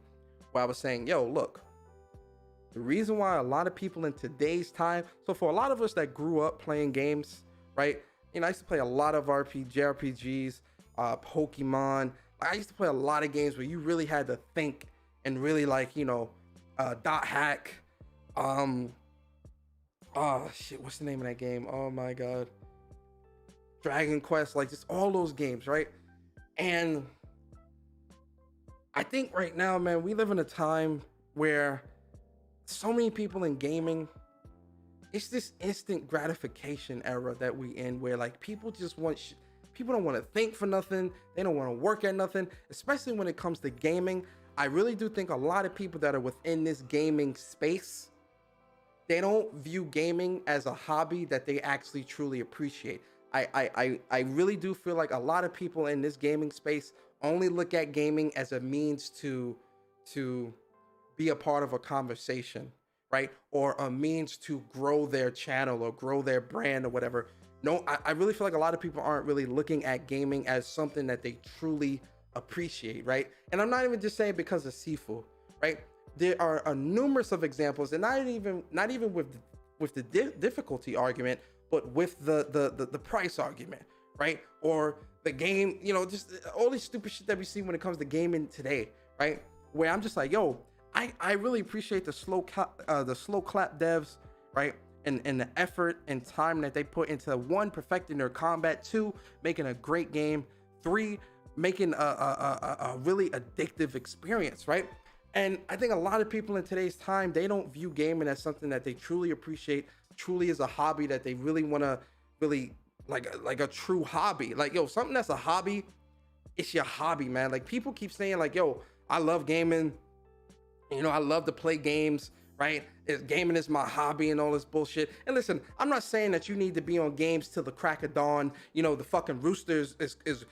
where I was saying, yo, look, the reason why a lot of people in today's time, so for a lot of us that grew up playing games, right? You know, I used to play a lot of JRPGs, Pokemon. I used to play a lot of games where you really had to think and really, like, you know, dot hack. Oh shit, what's the name of that game? Oh my god, Dragon Quest, like just all those games, right? And I think right now, man, we live in a time where so many people in gaming it's this instant gratification era that we in, where like people just want people don't want to think for nothing. They don't want to work at nothing, especially when it comes to gaming. I really do think a lot of people that are within this gaming space, they don't view gaming as a hobby that they actually truly appreciate. I really do feel like a lot of people in this gaming space only look at gaming as a means to be a part of a conversation, right? Or a means to grow their channel or grow their brand or whatever. No, I really feel like a lot of people aren't really looking at gaming as something that they truly appreciate, right? And I'm not even just saying because of SiFu, right? There are numerous of examples, and not even with the difficulty argument, but with the price argument, right? Or the game, you know, just all this stupid shit that we see when it comes to gaming today, right? Where I'm just like, yo, I really appreciate the slow clap devs, right? And the effort and time that they put into, 1, perfecting their combat, 2, making a great game, 3, making a really addictive experience, right? And I think a lot of people in today's time, they don't view gaming as something that they truly appreciate, truly as a hobby that they really want to really like a true hobby. Like, yo, something that's a hobby, it's your hobby, man. Like, people keep saying like, yo, I love gaming, you know, I love to play games, right? Gaming is my hobby and all this bullshit. And listen, I'm not saying that you need to be on games till the crack of dawn. You know, the fucking rooster is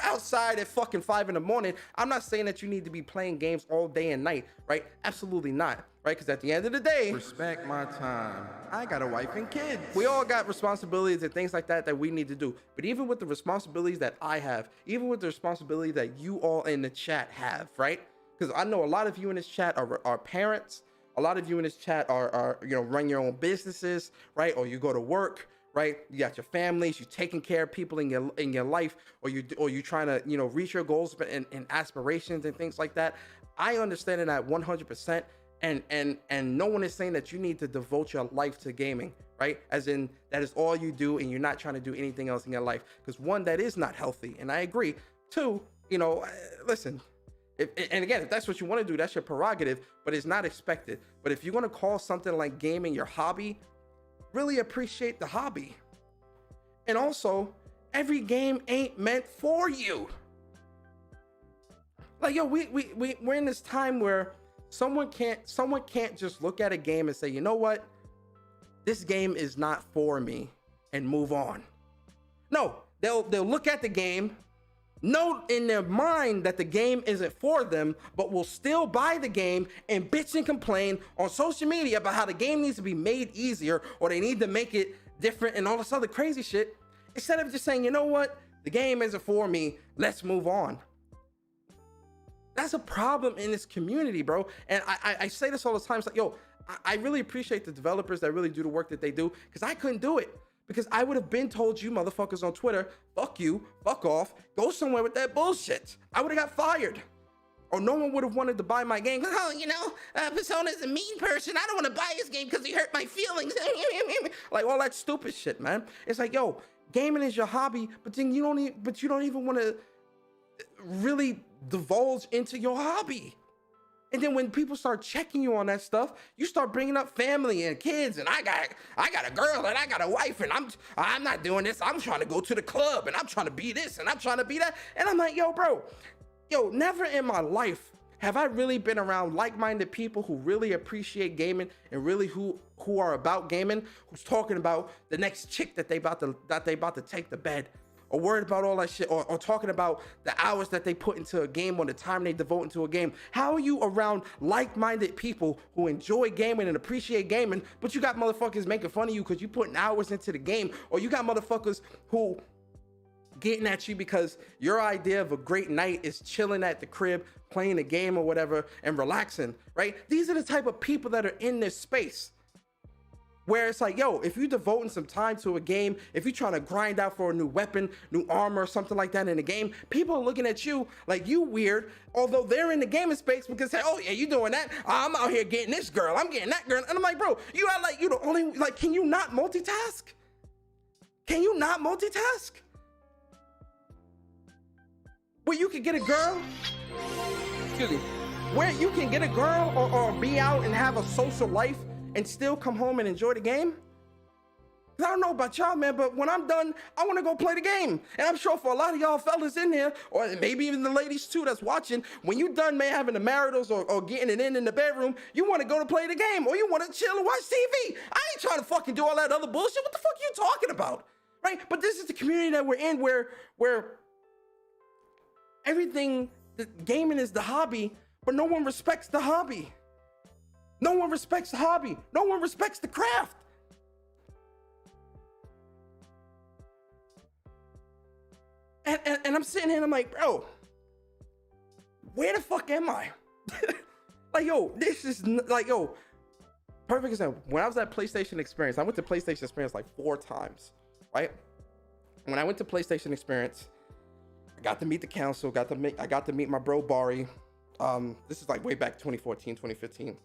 outside at fucking 5 in the morning. I'm not saying that you need to be playing games all day and night, right? Absolutely not, right? Because at the end of the day, Respect my time. I got a wife and kids. we all got responsibilities and things like that we need to do. But even with the responsibilities that I have, even with the responsibility that you all in the chat have, right? Because I know a lot of you in this chat are parents. A lot of you in this chat are you know, run your own businesses, right? Or you go to work, right? You got your families, you're taking care of people in your life, or you trying to, you know, reach your goals and aspirations and things like that. I understand that 100%. And no one is saying that you need to devote your life to gaming, right? As in, that is all you do and you're not trying to do anything else in your life. Because 1, that is not healthy, and I agree. 2, you know, listen, and again, if that's what you want to do, that's your prerogative, but it's not expected. But if you're going to call something like gaming your hobby, really appreciate the hobby. And also, every game ain't meant for you. Like, yo, we're in this time where someone can't just look at a game and say, you know what, this game is not for me, and move on. No, they'll look at the game, know in their mind that the game isn't for them, but will still buy the game and bitch and complain on social media about how the game needs to be made easier, or they need to make it different and all this other crazy shit, instead of just saying, you know what, the game isn't for me, let's move on. That's a problem in this community, bro. And I say this all the time. It's like, yo, I really appreciate the developers that really do the work that they do, because I couldn't do it. Because I would have been told you motherfuckers on Twitter, fuck you, fuck off, go somewhere with that bullshit. I would have got fired. Or no one would have wanted to buy my game. Oh, you know, Persona's a mean person. I don't want to buy his game because he hurt my feelings. Like all that stupid shit, man. It's like, yo, gaming is your hobby, but then you don't even want to really divulge into your hobby. And then when people start checking you on that stuff, you start bringing up family and kids, and I got a girl and I got a wife, and I'm not doing this. I'm trying to go to the club, and I'm trying to be this, and I'm trying to be that. And I'm like, yo, bro, never in my life have I really been around like-minded people who really appreciate gaming and really who are about gaming, who's talking about the next chick that they about to take to bed, or worried about all that shit, or talking about the hours that they put into a game or the time they devote into a game. How are you around like-minded people who enjoy gaming and appreciate gaming, but you got motherfuckers making fun of you because you putting hours into the game, or you got motherfuckers who getting at you because your idea of a great night is chilling at the crib, playing a game or whatever, and relaxing, right? These are the type of people that are in this space. Where it's like, yo, if you're devoting some time to a game, if you're trying to grind out for a new weapon, new armor, or something like that in the game, people are looking at you like you weird, although they're in the gaming space because, oh yeah, you doing that? I'm out here getting this girl, I'm getting that girl. And I'm like, bro, you are like, you the only, like, can you not multitask? Can you not multitask? Where you can get a girl, excuse me, where you can get a girl or be out and have a social life and still come home and enjoy the game? I don't know about y'all, man, but when I'm done, I want to go play the game. And I'm sure for a lot of y'all fellas in here, or maybe even the ladies too that's watching, when you done, man, having the maritals or getting it in the bedroom, you want to go to play the game, or you want to chill and watch TV. I ain't trying to fucking do all that other bullshit. What the fuck are you talking about? Right? But this is the community that we're in where everything, the gaming is the hobby, but no one respects the hobby. No one respects the hobby. No one respects the craft. And I'm sitting here and I'm like, bro, where the fuck am I? Like, yo, this is like, yo, perfect example. When I was at PlayStation Experience, I went to PlayStation Experience like 4 times, right? When I went to PlayStation Experience, I got to meet the council, I got to meet my bro Bari. This is like way back 2014, 2015.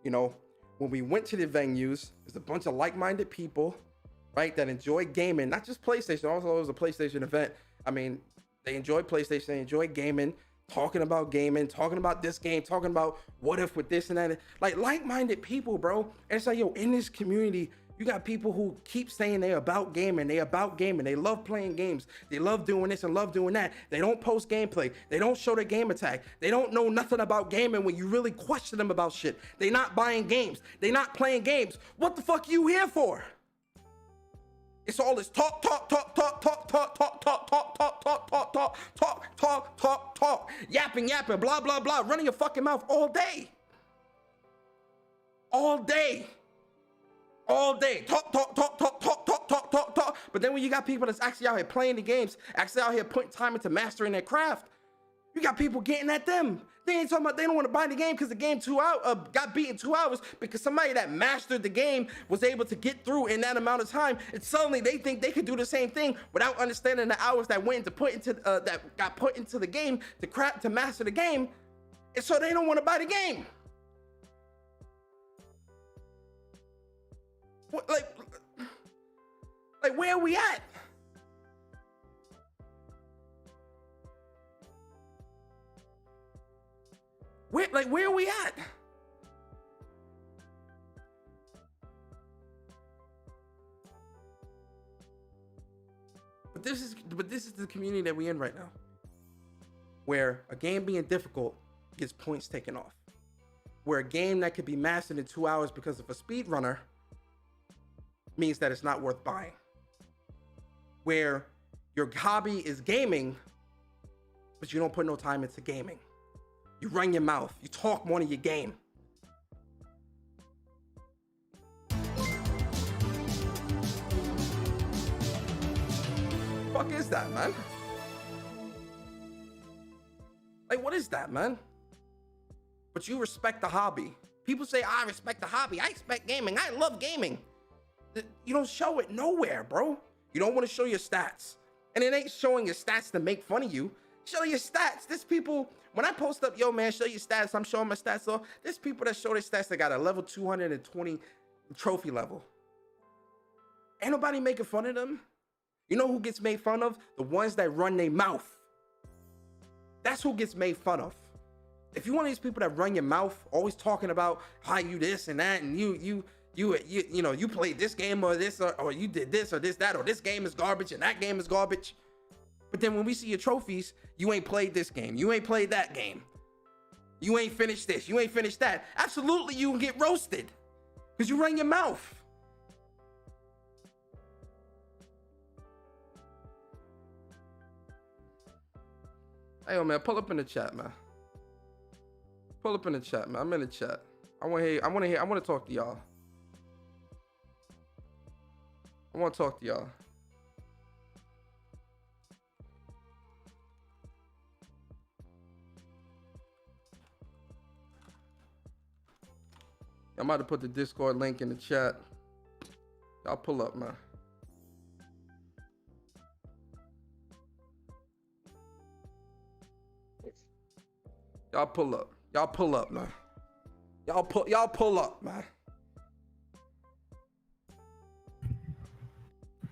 You know, when we went to the venues, there's a bunch of like-minded people, right, that enjoy gaming, not just PlayStation. Also, it was a PlayStation event. I mean, they enjoy PlayStation, they enjoy gaming, talking about this game, talking about what if with this and that. Like-minded people, bro. And it's like, yo, in this community, you got people who keep saying they're about gaming, they love playing games, they love doing this and love doing that. They don't post gameplay, they don't show their game attack, they don't know nothing about gaming when you really question them about shit. They not buying games, they not playing games. What the fuck are you here for? It's all this talk, yapping, blah, blah, blah, running your fucking mouth all day. Talk. But then when you got people that's actually out here playing the games, actually out here putting time into mastering their craft, you got people getting at them. They ain't talking about they don't want to buy the game because the game got beat in 2 hours because somebody that mastered the game was able to get through in that amount of time, and suddenly they think they could do the same thing without understanding the hours that went into that got put into the game to master the game, and so they don't want to buy the game. What, like where are we at? Where are we at? But this is the community that we're in right now, where a game being difficult gets points taken off, where a game that could be mastered in 2 hours because of a speedrunner means that it's not worth buying, where your hobby is gaming, but you don't put no time into gaming. You run your mouth. You talk more than your game. Fuck is that, man? Like, what is that, man? But you respect the hobby. People say, I respect the hobby. I respect gaming. I love gaming. You don't show it nowhere, bro. You don't want to show your stats. And it ain't showing your stats to make fun of you. Show your stats. There's people, when I post up, yo, man, show your stats, I'm showing my stats off. There's people that show their stats that got a level 220 trophy level. Ain't nobody making fun of them. You know who gets made fun of? The ones that run their mouth. That's who gets made fun of. If you're one of these people that run your mouth, always talking about how you this and that, and you know, you played this game or this, or you did this or this, that, or this game is garbage and that game is garbage. But then when we see your trophies, you ain't played this game. You ain't played that game. You ain't finished this. You ain't finished that. Absolutely, you can get roasted because you run your mouth. Hey, yo, man, pull up in the chat, man. Pull up in the chat, man. I'm in the chat. I want to talk to y'all. I want to talk to y'all. I'm about to put the Discord link in the chat. Y'all pull up, man. Y'all pull up. Y'all pull up, man. Y'all pull up, man.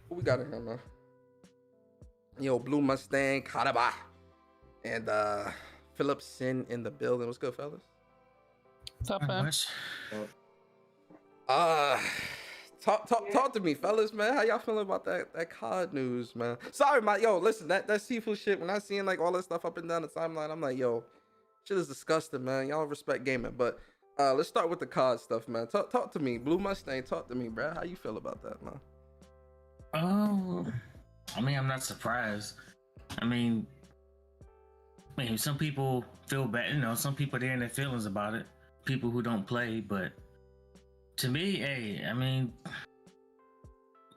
Who we got in here, man? Yo, Blue Mustang, Karaba, and Philip Sin in the building. What's good, fellas? What's up, man? Uh, talk to me, fellas, man. How y'all feeling about that COD news, man? Sorry, listen, that SiFu shit. When I seen like all that stuff up and down the timeline, I'm like, yo, shit is disgusting, man. Y'all respect gaming, but let's start with the COD stuff, man. Talk to me, Blue Mustang. Talk to me, bro. How you feel about that, man? I mean, I'm not surprised. I mean, some people feel bad. You know, some people they're in their feelings about it. People who don't play, but to me, hey, I mean,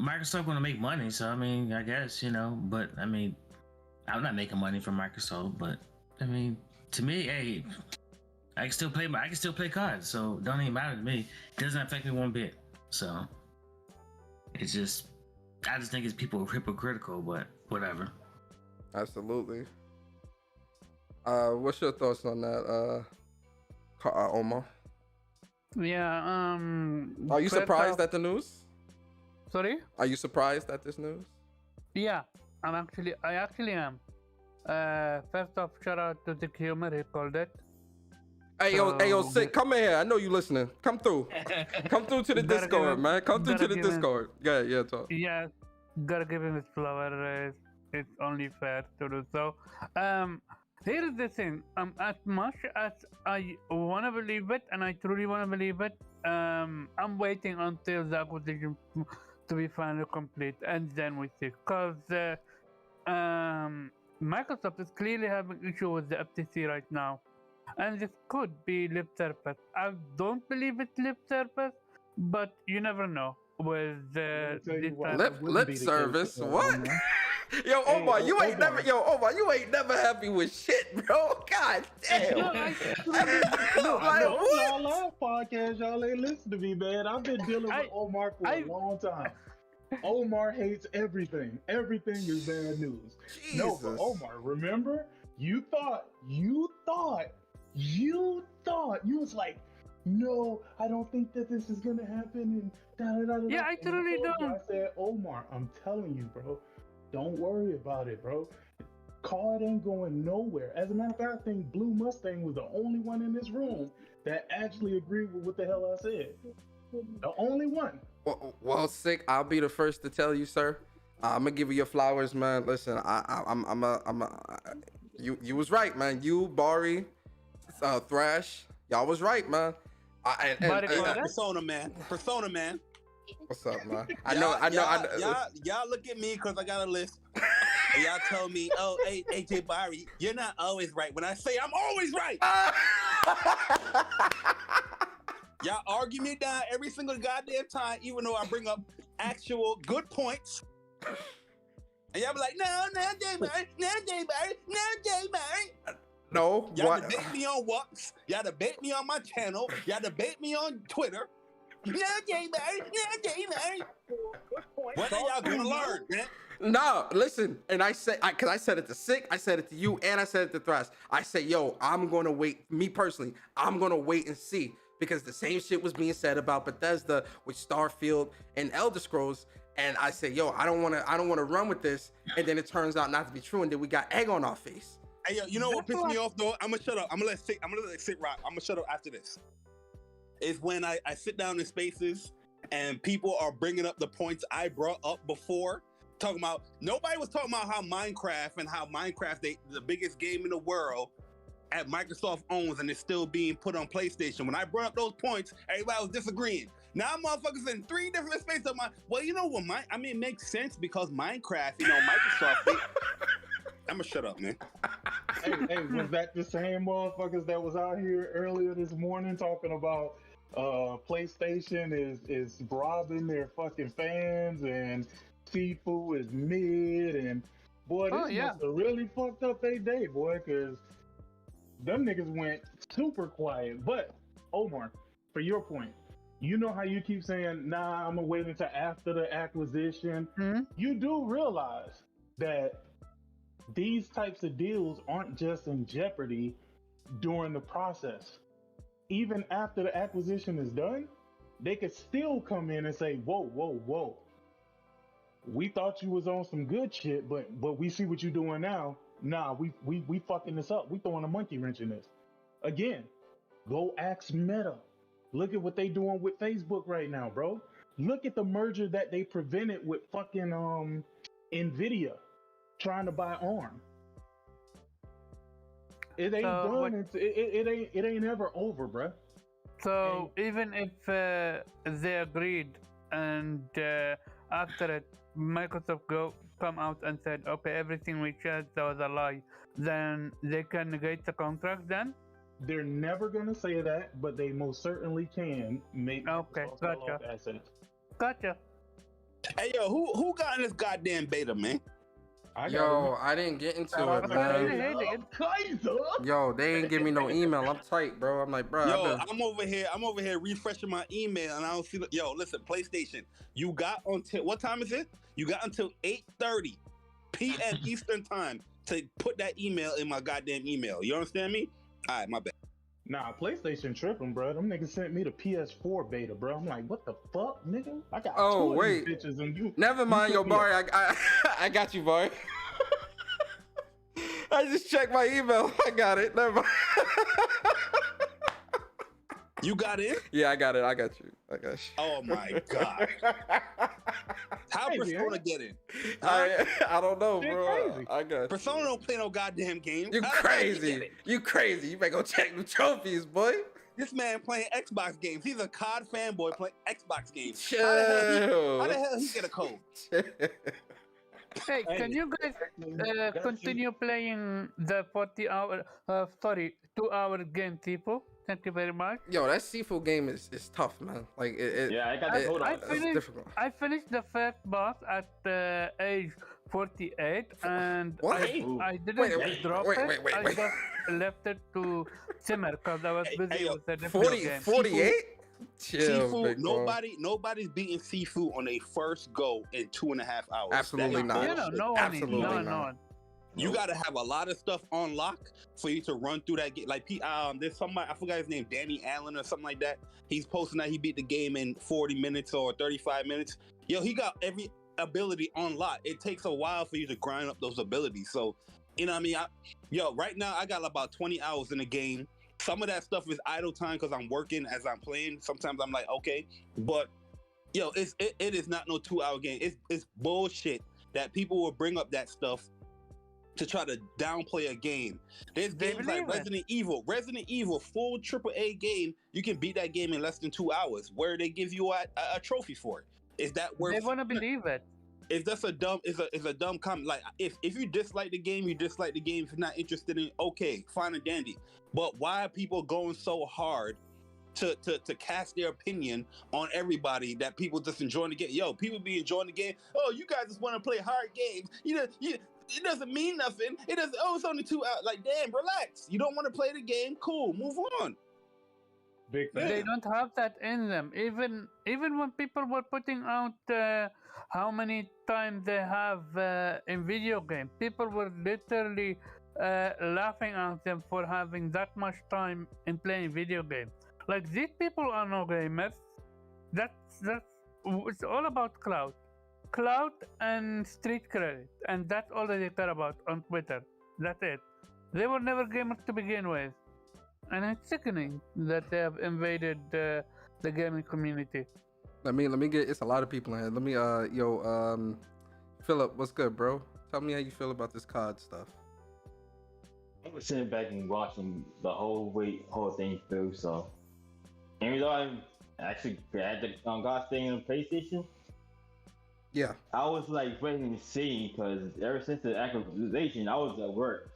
Microsoft going to make money, so I mean, I guess, you know, but I mean, I'm not making money from Microsoft, but I mean, to me, hey, I can still play COD, so it don't even matter to me. It doesn't affect me one bit. So it's just, I just think it's people hypocritical, but whatever. Absolutely. What's your thoughts on that, Omar? Yeah. Are you surprised at the news? Sorry? Are you surprised at this news? Yeah, I actually am. First off, shout out to the humor, he called it. Hey yo, Sick, come in here. I know you listening. Come through. Come through to the Discord, man. Come through to the Discord. Yeah, talk. Yeah, gotta give him his flower. It's only fair to do so. Here is the thing. As much as I wanna believe it, and I truly wanna believe it, I'm waiting until the acquisition to be finally complete, and then we see. Cause Microsoft is clearly having issue with the FTC right now, and this could be lip service. I don't believe it's lip service, but you never know with this lip service. What? Yo, Omar, you ain't never happy with shit, bro. God damn. Y'all last podcast, y'all ain't listen to me, man. I've been dealing with Omar for a long time. Omar hates everything. Everything is bad news. Jesus. No, but Omar, remember? You thought you was like, no, I don't think that this is gonna happen. And yeah, I truly don't. I said, Omar, I'm telling you, bro. Don't worry about it, bro. COD ain't going nowhere. As a matter of fact, I think Blue Mustang was the only one in this room that actually agreed with what the hell I said. The only one. Well, Sick, I'll be the first to tell you, sir. I'm gonna give you your flowers, man. Listen, you was right, man. You, Bari, Thrash, y'all was right, man. Persona man. What's up, man? Y'all look at me because I got a list. And y'all tell me, oh, hey, AJ Barry, you're not always right. When I say I'm always right. Y'all argue me down every single goddamn time, even though I bring up actual good points. And y'all be like, no, J Barry. No. Y'all debate me on Wux. Y'all debate me on my channel. Y'all debate me on Twitter. No, J Barry. When are y'all gonna learn, man? No, listen, and I said it to Sick, I said it to you, and I said it to Thrash. I said, yo, I'm gonna wait. Me personally, I'm gonna wait and see, because the same shit was being said about Bethesda with Starfield and Elder Scrolls, and I said, yo, I don't wanna run with this, and then it turns out not to be true, and then we got egg on our face. Hey, yo, you know what pissed me off though? I'm gonna shut up. I'm gonna let Sit rock. I'm gonna shut up after this. Is when I sit down in spaces and people are bringing up the points I brought up before. Talking about, nobody was talking about how Minecraft, the biggest game in the world at Microsoft owns, and it's still being put on PlayStation. When I brought up those points, everybody was disagreeing. Now motherfuckers in 3 different spaces of well, you know what, it makes sense because Minecraft, Microsoft, I'm gonna shut up, man. Hey, was that the same motherfuckers that was out here earlier this morning talking about PlayStation is robbing their fucking fans and SiFu is mid, and boy, this must have really fucked up their day, boy, because them niggas went super quiet. But Omar, for your point, you know how you keep saying, nah, I'm gonna wait until after the acquisition. Mm-hmm. You do realize that these types of deals aren't just in jeopardy during the process. Even after the acquisition is done, they could still come in and say, whoa. We thought you was on some good shit, but we see what you're doing now. Nah, we fucking this up. We throwing a monkey wrench in this. Again, go ask Meta. Look at what they doing with Facebook right now, bro. Look at the merger that they prevented with fucking Nvidia trying to buy ARM. It ain't So done. what- It ain't ever over, bro. So even if they agreed and after it, Microsoft come out and said, okay, everything we said that was a lie, then they can negate the contract then? They're never gonna say that, but they most certainly can make Okay, Microsoft sell gotcha. off assets. Gotcha. Hey yo, who got in this goddamn beta, man? I got Yo, I didn't get into Shout it, out to man. Kaiser. Kaiser. Yo, they ain't give me no email. I'm tight, bro. I'm like, bro. Yo, I'm over here refreshing my email, and I don't see. Yo, listen, PlayStation, you got until what time is it? You got until 8:30 p.m. Eastern time to put that email in my goddamn email. You understand me? All right, my bad. Nah, PlayStation tripping, bro. Them niggas sent me the PS4 beta, bro. I'm like, what the fuck, nigga? I got Oh, two of wait. these bitches, and you. Never mind, yo, sent me a- Barry. I got you, Barry. I just checked my email. I got it. Never mind. You got in? Yeah, I got it. I got you. I got you. Oh my god! How Hey, Persona man. get in? I don't know, Shit bro. crazy. I got you. Persona don't play no goddamn game. You How the hell he get crazy. in? You crazy. You better go check the trophies, boy. This man playing Xbox games. He's a COD fanboy playing Xbox games. Chill. How the hell he get a code? Hey, can you guys continue playing the 2-hour game, people? Thank you very much. Yo, that SiFu game is tough, man. Like it Yeah, I got the code I on. it's difficult. I finished the first boss at age 48, and What? I didn't Wait, drop wait, it. wait, wait, I wait. just left it to simmer because I was busy hey, yo, with a different 40, game. 48? Chill, SiFu, big bro. nobody's beating SiFu on a first go in 2.5 hours. Absolutely That is not. You know, bullshit. no one, Absolutely no not. one. You gotta have a lot of stuff on lock for you to run through that game. Like, there's somebody, I forgot his name, Danny Allen or something like that. He's posting that he beat the game in 40 minutes or 35 minutes. Yo, he got every ability on lock. It takes a while for you to grind up those abilities. So, you know what I mean? Right now I got about 20 hours in the game. Some of that stuff is idle time because I'm working as I'm playing. Sometimes I'm like, okay, but it is not no 2-hour game. It's bullshit that people will bring up that stuff to try to downplay a game. There's They games like believe it. Resident Evil, full AAA game. You can beat that game in less than 2 hours, where they give you a trophy for it. Is that worth? They want to believe it. Is that's a dumb? Is a dumb comment? Like if you dislike the game, you dislike the game. If you're not interested in, okay, fine and dandy. But why are people going so hard to cast their opinion on everybody that people just enjoying the game? Yo, people be enjoying the game. Oh, you guys just want to play hard games. It doesn't mean nothing. It doesn't. Oh, it's only 2 hours. Like, damn, relax. You don't want to play the game? Cool, move on. Big Yeah. They don't have that in them. Even when people were putting out how many times they have in video game, people were literally laughing at them for having that much time in playing video games. Like, these people are no gamers. That's it's all about clout and street credit, and that's all they care about on Twitter. That's it. They were never gamers to begin with. And it's sickening that they have invaded the gaming community. Let me get. It's a lot of people in here. Let me Philip, what's good, bro? Tell me how you feel about this COD stuff. I was sitting back and watching the whole thing through. So, even though I actually had the God thing on PlayStation, Yeah. I was like waiting to see because ever since the accusation, I was at work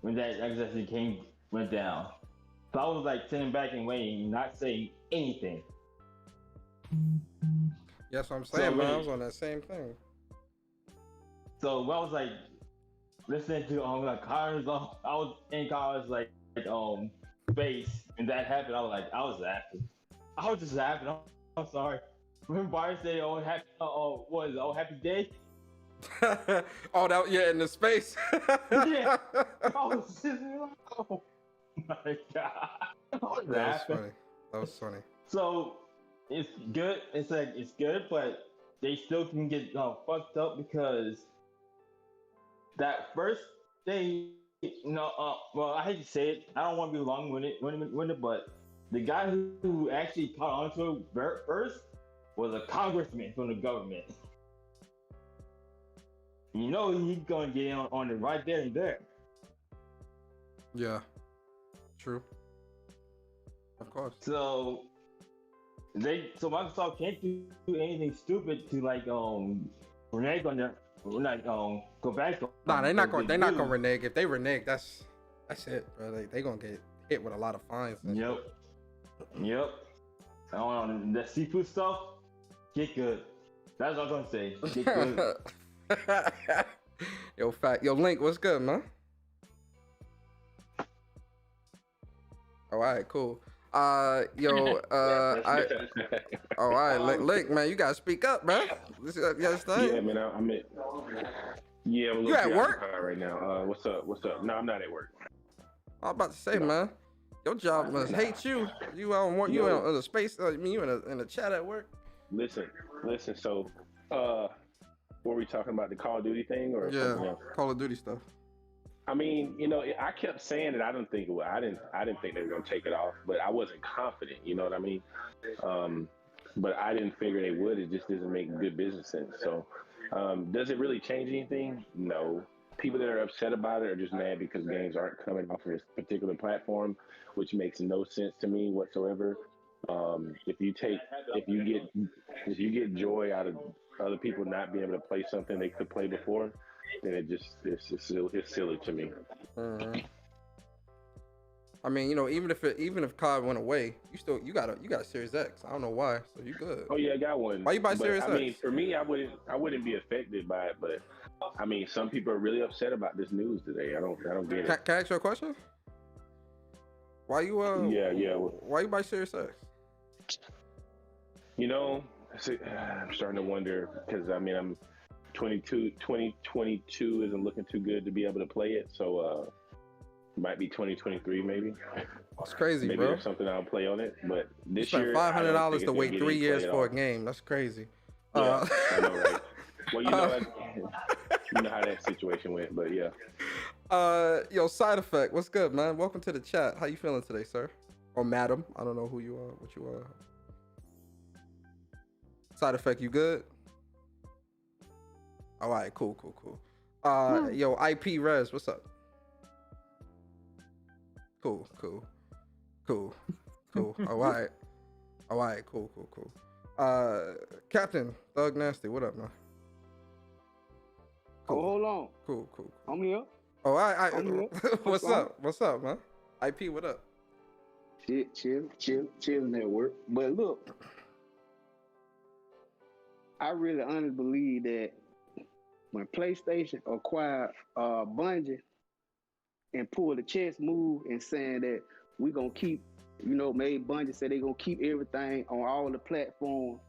when that accusation went down. So I was like sitting back and waiting, not saying anything. That's what I'm saying, man. I really- was on that same thing. So when I was like listening to like cars, I was in cars like space, and that happened. I was laughing. I was just laughing. I'm sorry. When Barry said, "Oh, happy, what is it? Oh, happy day." Oh, that in the space. Yeah. I was just like, oh my god. I was That was laughing. funny. That was funny. So it's good. It's good, but they still can get fucked up because that first day. Well, I hate to say it. I don't want to be long-winded, but the guy who actually caught onto it first was a congressman from the government. You know he's gonna get on it right there and there. Yeah. True. Of course. So Microsoft can't do anything stupid to like renege on their go back. Nah, they're not gonna renege. If they renege, that's it, bro. They gonna get hit with a lot of fines. Yep. The SiFu stuff, get good. That's what I'm gonna say. Get good. Yo, Link, what's good, man? All right, cool. All right, Link, man, you gotta speak up, man. Yeah, man, I'm at. Yeah, I'm a little You at work right now. What's up? No, I'm not at work. I was about to say, man, your job must hate you. You out work? You in the space? You in the chat at work? Listen. So, were we talking about the Call of Duty thing or something else? Call of Duty stuff. I mean, I kept saying that I didn't think they were gonna take it off, but I wasn't confident. You know what I mean? But I didn't figure they would. It just doesn't make good business sense. So, does it really change anything? No. People that are upset about it are just mad because games aren't coming off of this particular platform, which makes no sense to me whatsoever. If you get joy out of other people not being able to play something they could play before, then it's silly to me. Mm-hmm. I mean, even if COD went away, you got a Series X. I don't know why, so you good. Oh yeah, I got one. Why you buy Series X? I mean, for me, I wouldn't be affected by it, but I mean, some people are really upset about this news today. I don't get it. Can I ask you a question? Why you Yeah. Why you buy Series X? I'm starting to wonder because I mean, I'm 2022 isn't looking too good to be able to play it, so might be 2023 maybe. It's crazy, maybe bro. there's something I'll play on it, but this you year spent $500 to wait 3 years for a game. That's crazy. Yeah, I know, right? Well, you know how that situation went, but yeah. Yo, Side Effect, what's good, man? Welcome to the chat. How you feeling today, sir? Or madam? I don't know who you are, what you are. Side Effect, you good? All right, cool. Yo, IP Res, what's up? Cool. All right, cool. Captain Thug Nasty, what up, man? Cool. Oh, hold on. Cool. I'm here. Oh, all right. I'm here. What's up, man? IP, what up? Chilling at work. But look, I really honestly believe that when PlayStation acquired Bungie and pulled the chess move and saying that we gonna keep, made Bungie say they gonna keep everything on all the platforms,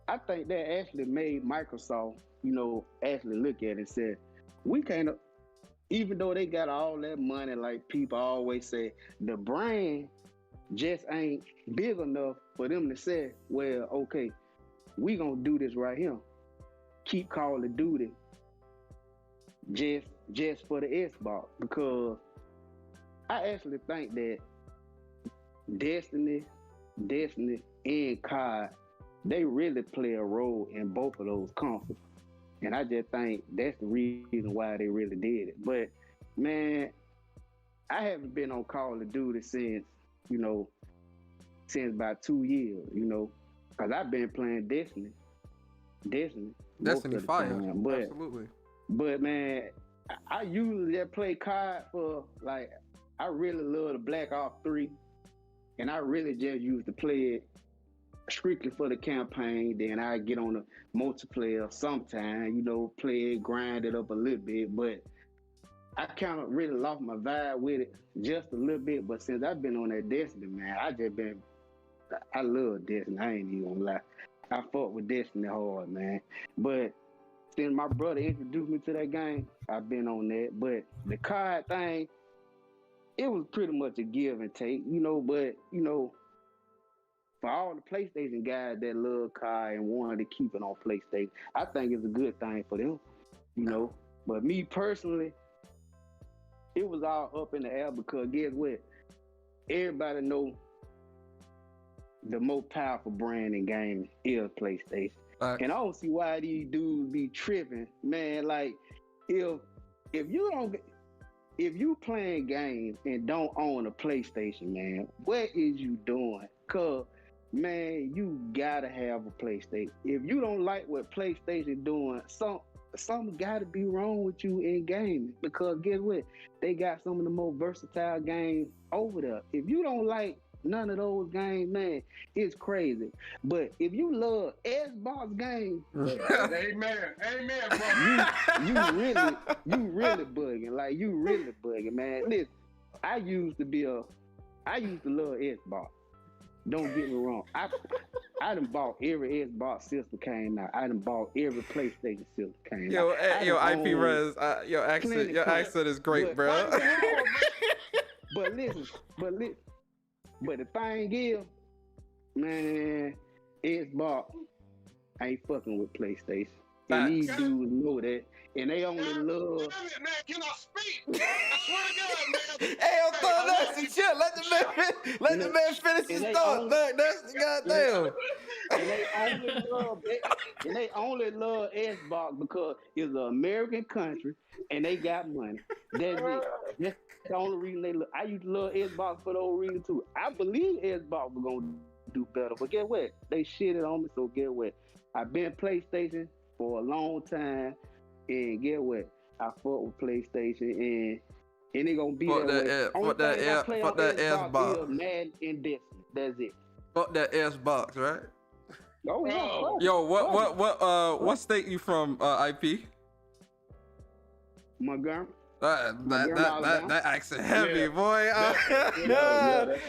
I think that actually made Microsoft, actually look at it and said, we can't, even though they got all that money, like people always say, the brand just ain't big enough for them to say, well, okay, we gonna do this right here. Keep Call of Duty just for the Xbox, because I actually think that Destiny and COD, they really play a role in both of those consoles. And I just think that's the reason why they really did it. But man, I haven't been on Call of Duty since about 2 years, because I've been playing Destiny Fire, but, absolutely. But man, I usually just play COD for I really love the Black Ops 3, and I really just used to play it strictly for the campaign. Then I get on the multiplayer sometime, play it, grind it up a little bit, but I kind of really lost my vibe with it just a little bit. But since I've been on that Destiny, man, I love Destiny. I ain't even gonna lie. I fought with Destiny hard, man. But since my brother introduced me to that game, I've been on that. But the COD thing, it was pretty much a give and take, but, for all the PlayStation guys that love COD and wanted to keep it on PlayStation, I think it's a good thing for them, But me personally, it was all up in the air because guess what? Everybody know the most powerful brand in gaming is PlayStation. And I don't see why these dudes be tripping, man. Like, if you playing games and don't own a PlayStation, man, what is you doing? Cause, man, you gotta have a PlayStation. If you don't like what PlayStation doing, something gotta be wrong with you in gaming. Because guess what? They got some of the most versatile games over there. If you don't like none of those games, man, it's crazy. But if you love Xbox games, amen, bro. you really bugging. Like, you really bugging, man. Listen, I used to love Xbox. Don't get me wrong. I done bought every Xbox system came out. I done bought every PlayStation system came out. Yo, IP Res, your accent is great, bro. But listen. But the thing is, man, Xbox ain't fucking with PlayStation. And these dudes know that. And they only love. Man, can I speak? I swear to God, man. Hey, yo, thought nasty shit. Let the man finish his thought. That's goddamn. And they only love Xbox because it's an American country and they got money. That's it. That's the only reason they look. I used to love Xbox for those reasons too. I believe Xbox was gonna do better, but guess what? They shitted on me. So get what? I've been PlayStation for a long time, and get what? I fuck with PlayStation, and they gonna be fuck that way. Fuck that Xbox. Madden and Destiny. That's it. Fuck that Xbox, right? Oh yeah. Yo, what state you from? IP? Montgomery. That accent heavy, boy.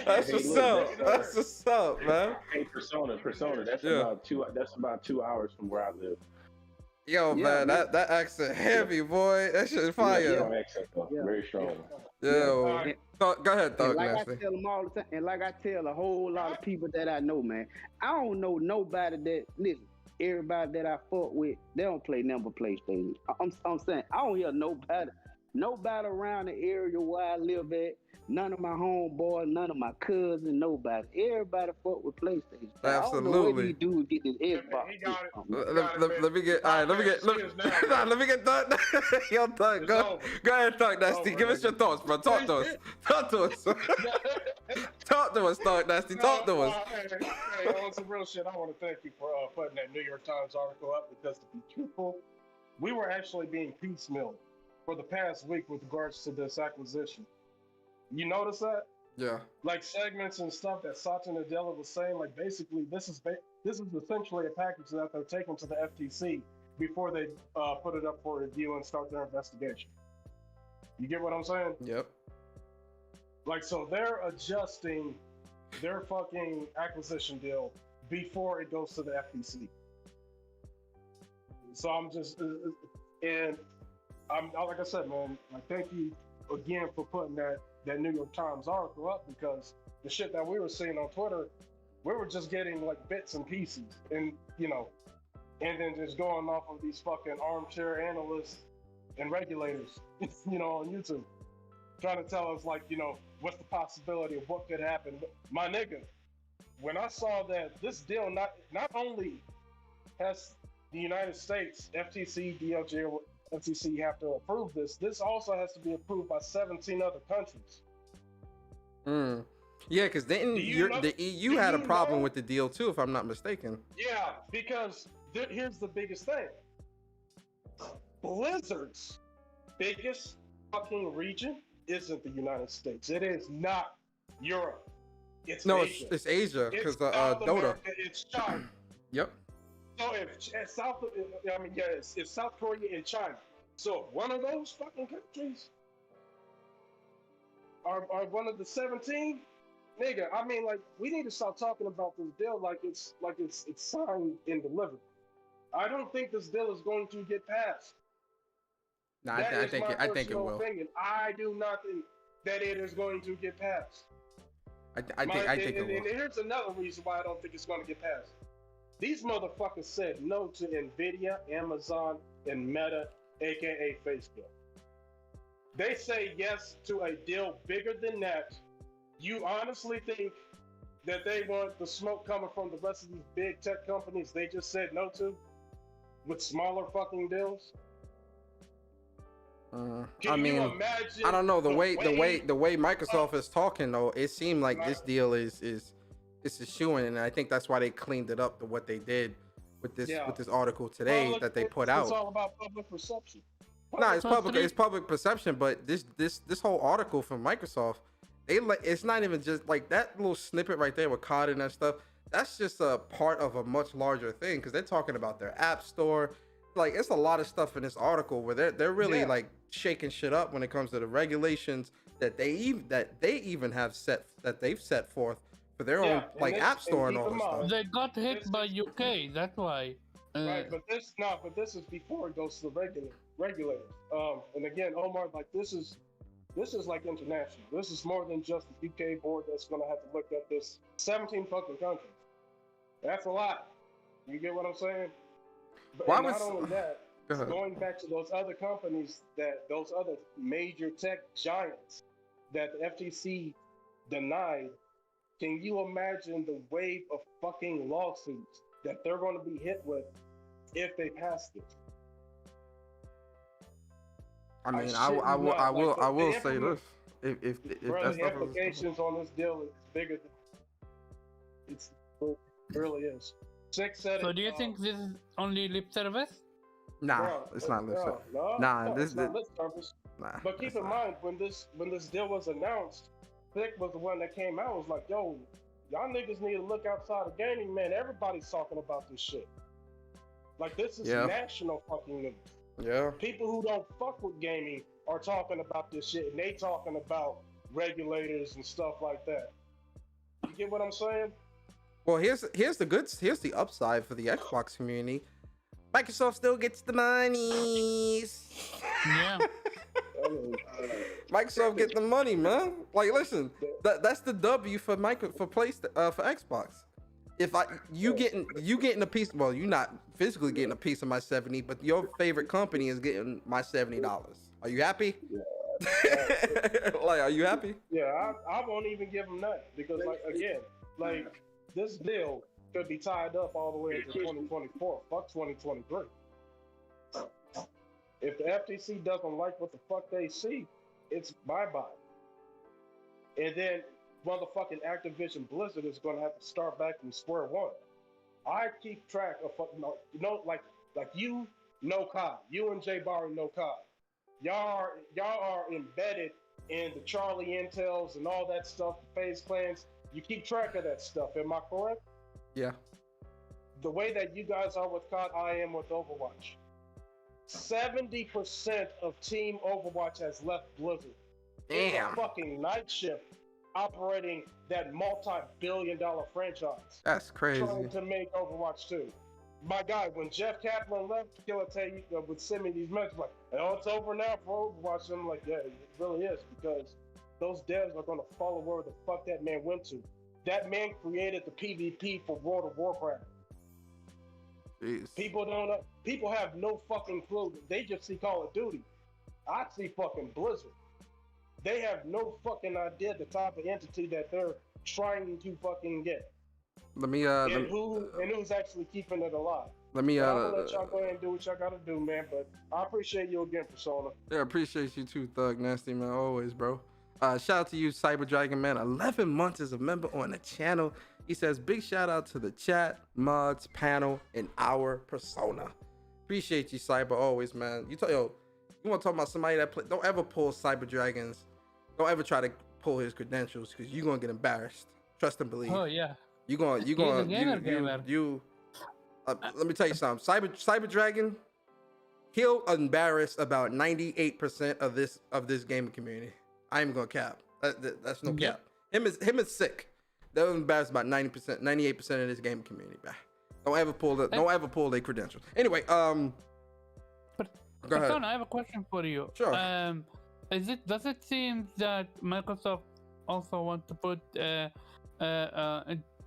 That's what's up. That's what's up, man. Hey, Persona. That's about 2 hours from where I live. Yo, man, that accent heavy, boy. That shit is fire. Very strong. Yeah. Go ahead, Thug Nasty. I tell them all the time, and like I tell a whole lot of people that I know, man, I don't know nobody that, listen, everybody that I fuck with, they don't play number PlayStation. I'm saying, I don't hear nobody around the area where I live at, none of my homeboys, none of my cousins, nobody. Everybody fuck with PlayStation. Absolutely. I don't know what you do to get this Xbox. Let me get Thug. Yo, Thug, go ahead, Thug Nasty. Give us your thoughts, bro. Talk to us. Talk to us, Thug Nasty. Talk to us. Hey, on some real shit, I want to thank you for putting that New York Times article up, because to be truthful, we were actually being piecemeal for the past week with regards to this acquisition. You notice that? Yeah. Like segments and stuff that Satya Nadella was saying, like basically this is essentially a package that they're taking to the FTC before they put it up for review and start their investigation. You get what I'm saying? Yep. Like, so they're adjusting their fucking acquisition deal before it goes to the FTC. So I'm just, and I'm like I said, man, like thank you again for putting that New York Times article up, because the shit that we were seeing on Twitter, we were just getting like bits and pieces, and and then just going off of these fucking armchair analysts and regulators, on YouTube, trying to tell us like, what's the possibility of what could happen. My nigga, when I saw that this deal not only has the United States, FTC, DOJ, or FTC have to approve this also has to be approved by 17 other countries. Yeah, because the EU had a problem with the deal too, if I'm not mistaken. Yeah, because here's the biggest thing. Blizzard's biggest fucking region isn't the United States. It is not Europe. It's Asia. It's Asia, because South Dota. America, it's China. Yep. So if South Korea and China. So if one of those fucking countries are one of the 17, nigga, I mean, like, we need to start talking about this deal like it's signed and delivered. I don't think this deal is going to get passed. No, I think it will. Opinion. I do not think that it is going to get passed. I think it will. And here's another reason why I don't think it's going to get passed. These motherfuckers said no to Nvidia, Amazon, and Meta, aka Facebook. They say yes to a deal bigger than that. You honestly think that they want the smoke coming from the rest of these big tech companies they just said no to with smaller fucking deals? I mean, imagine I don't know the way Microsoft is talking though. It seemed like this deal is a shoo-in, and I think that's why they cleaned it up to what they did with this article today that they put out. It's all about public perception. No, it's public perception, but this whole article from Microsoft, it's not even just like that little snippet right there with COD and that stuff. That's just a part of a much larger thing because they're talking about their app store. Like it's a lot of stuff in this article where they're really like shaking shit up when it comes to the regulations that they've set forth for their own like app store and all this stuff. They got hit by UK, that's why. Right, but this is before it goes to the regulators. And again, Omar, like this is like international. This is more than just the UK board that's going to have to look at this. 17 fucking countries. That's a lot. You get what I'm saying? But not only that, going back to those other companies, those other major tech giants that the FTC denied, can you imagine the wave of fucking lawsuits that they're going to be hit with if they pass this? I mean, I will say this: if bro, the implications on this deal is bigger than it really is. So do you think this is only lip service? Nah, it's not lip service. It's not lip service. But keep in mind, when this deal was announced, Thick was the one that came out and was like, yo, y'all niggas need to look outside of gaming, man. Everybody's talking about this shit. Like, this is national fucking news. Yeah. People who don't fuck with gaming are talking about this shit, and they talking about regulators and stuff like that. You get what I'm saying? Well, here's the upside for the Xbox community. Microsoft still gets the monies. Yeah. Microsoft get the money, man. Like, listen, that's the W for Xbox. If you getting a piece, well, you're not physically getting a piece of my 70, but your favorite company is getting my $70. Are you happy? Like, are you happy? Yeah, I won't even give them that because, like, again, like. This deal could be tied up all the way into 2024. Fuck 2023. If the FTC doesn't like what the fuck they see, it's bye-bye. And then motherfucking Activision Blizzard is going to have to start back from square one. I keep track of fucking, like you know COD. You and Jay Barry know COD. Y'all are embedded in the Charlie Intels and all that stuff, the FaZe clans. You keep track of that stuff, am I correct? Yeah. The way that you guys are with COD, I am with Overwatch. 70% of Team Overwatch has left Blizzard. Damn. It's a fucking night shift operating that multi-billion-dollar franchise. That's crazy. Trying to make Overwatch 2. My guy, when Jeff Kaplan left, Killer Tay would send me these messages like, oh, it's over now for Overwatch. And I'm like, yeah, it really is, because those devs are going to follow where the fuck that man went to. That man created the PvP for World of Warcraft. Jeez. People have no fucking clue. They just see Call of Duty. I see fucking Blizzard. They have no fucking idea the type of entity that they're trying to fucking get. Who's actually keeping it alive. Let me I'll let y'all go ahead and do what y'all gotta do, man. But I appreciate you again, Persona. Yeah, appreciate you too, Thug Nasty, man. Always, bro. Shout out to you, Cyber Dragon, man. 11 months as a member on the channel. He says, big shout out to the chat, mods, panel, and our persona. Appreciate you, Cyber, always, man. You want to talk about somebody that play? Don't ever pull Cyber Dragons. Don't ever try to pull his credentials because you're gonna get embarrassed. Trust and believe. Oh yeah. Let me tell you something. Cyber Dragon, he'll embarrass about 98% of this gaming community. I ain't gonna cap. That's no cap. Him is sick. They'll embarrass about 90%, 98% of this gaming community. Don't ever pull their credentials. Anyway, go ahead. Son, I have a question for you. Sure. Does it seem that Microsoft also want to put it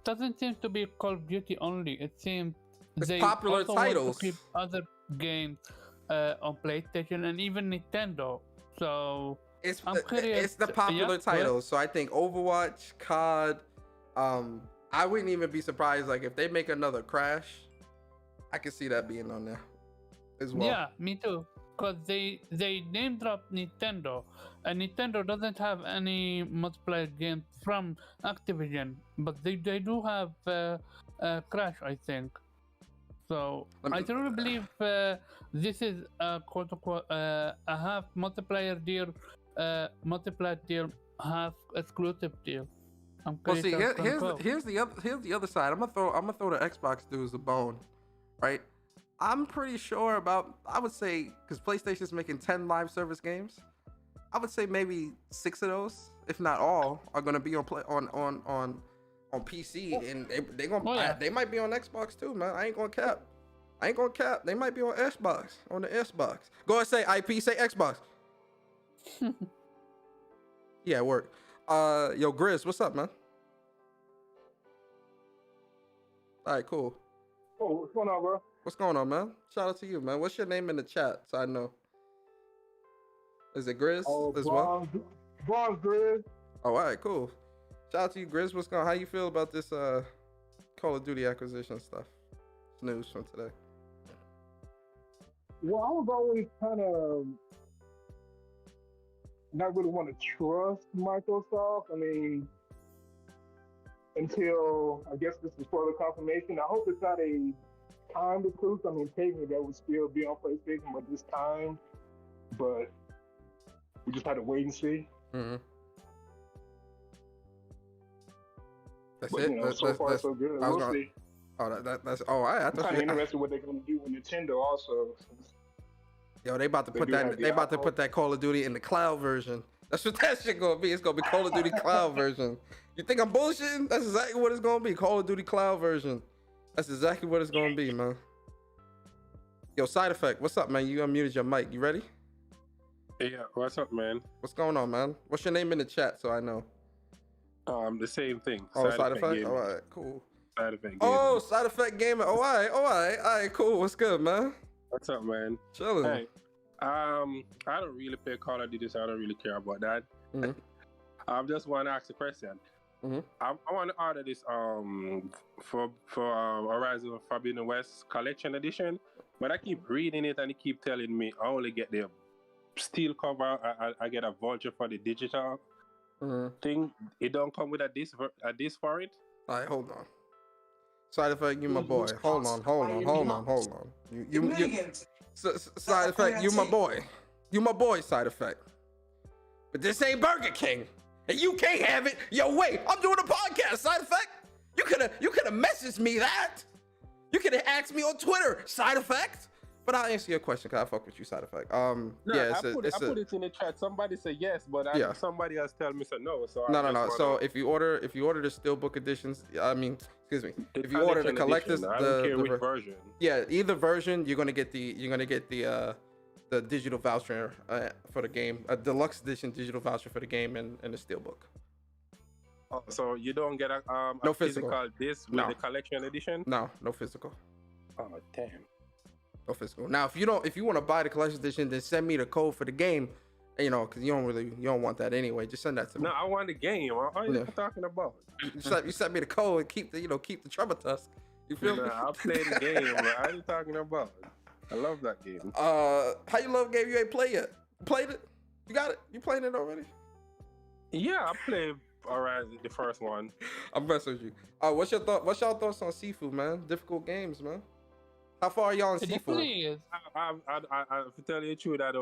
doesn't seem to be Call of Duty only. It seems they popular also titles. want to keep other games on PlayStation and even Nintendo. So I'm curious. It's the popular titles. So I think Overwatch, COD, I wouldn't even be surprised. Like if they make another Crash, I could see that being on there as well. Yeah, me too. Because they name dropped Nintendo, and Nintendo doesn't have any multiplayer games from Activision, but they do have Crash, I think. So I truly believe this is a quote unquote a half multiplayer deal, half exclusive deal. Well, see, here's the other side. I'm gonna throw the Xbox dudes a bone, right? I'm pretty sure about, I would say, because PlayStation's making 10 live service games, I would say maybe 6 of those, if not all, are gonna be on PC, and they might be on Xbox too, man. I ain't gonna cap. They might be on Xbox, on the Xbox. Go and say IP, say Xbox. Yeah, work. Yo, Grizz, what's up, man? All right, cool. Oh, what's going on, bro? What's going on, man? Shout out to you, man. What's your name in the chat so I know? Is it Grizz as well? Bronze Grizz. Oh, all right, cool. Shout out to you, Grizz. What's going on? How you feel about this Call of Duty acquisition stuff? It's news from today. Well, I was always kind of not really want to trust Microsoft. I mean, until I guess this is further confirmation. I hope it's not a time exclusive. I mean, technically that would still be on PlayStation, but this time. But we just had to wait and see. Mm-hmm. That's but, it. You know, so far so good. We'll see. Oh, that's. Oh, I I'm kind of interested what they're going to do with Nintendo also. Yo, they about to put that. They about to put that Call of Duty in the cloud version. That's what that shit gonna be. It's gonna be Call of Duty cloud version. You think I'm bullshitting? That's exactly what it's gonna be. Call of Duty cloud version. That's exactly what it's gonna be, man. Yo, Side Effect, what's up, man? You unmuted your mic. You ready? Yeah, what's up, man? What's going on, man? What's your name in the chat so I know? The same thing. Oh, Side Effect? All right, cool. Side Effect Gaming. Oh, Side Effect Gaming. All right, cool. What's good, man? What's up, man? Chilling. Hey, I don't really play Call of Duty, so I don't really care about that. Mm-hmm. I just want to ask a question. Mm-hmm. I want to order this for Horizon Forbidden West Collection Edition, but I keep reading it and it keep telling me I only get the steel cover. I get a voucher for the digital thing. It don't come with a disc for it. All right, hold on. Side Effect, you my boy. Hold on. You Side Effect, you my boy. You my boy, Side Effect. But this ain't Burger King. And you can't have it. Yo, wait, I'm doing a podcast, Side Effect. You could have messaged me that. You could have asked me on Twitter, Side Effect. But I'll answer your question because I fuck with you, Side Effect. No, I put it in the chat. Somebody said yes, but somebody else tell me said no. So no. So if you order the Steelbook editions, excuse me. If you order the collectors, I don't care which version. Yeah, either version, you're gonna get the digital voucher for the game, a deluxe edition digital voucher for the game, and the Steelbook. Oh, so you don't get a physical disc with the collection edition? No physical. Oh damn. No physical. Now, if you want to buy the collection edition, then send me the code for the game. You know, because you don't want that anyway. Just send that to me. No, I want the game. What are you talking about? You sent me the code and keep the Trouble Tusk. You feel me? I play the game. What are you talking about? I love that game. How you love a game you ain't played yet? Played it? You got it? You played it already? Yeah, I played Horizon, the first one. I'm messing with you. What's your thoughts on SiFu, man? Difficult games, man. How far are y'all on SiFu? To tell you the truth, I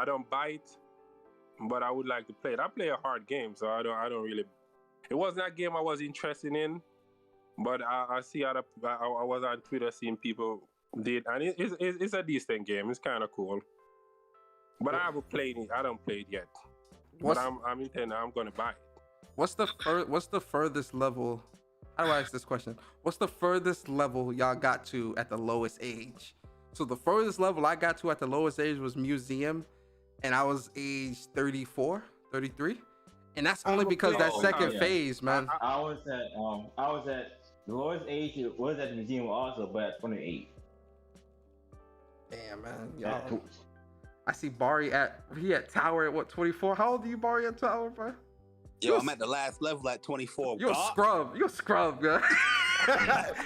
don't bite, but I would like to play it. I play a hard game, so I don't really. It wasn't that game I was interested in, but I see I was on Twitter seeing people did, and it's a decent game. It's kind of cool, but I haven't played it. I don't play it yet, but I'm intending. I'm gonna buy it. What's the furthest level? How do I ask this question? What's the furthest level y'all got to at the lowest age? So the furthest level I got to at the lowest age was Museum, and I was age 34, 33. And that's only because that second phase, man. I was at the lowest age. It was at the museum also, but at 28. Damn, man. Y'all. I see Bari at Tower at what, 24? How old are you, Bari, at Tower, bro? Yo, I'm at the last level at 24. You're a scrub. You're a scrub, man.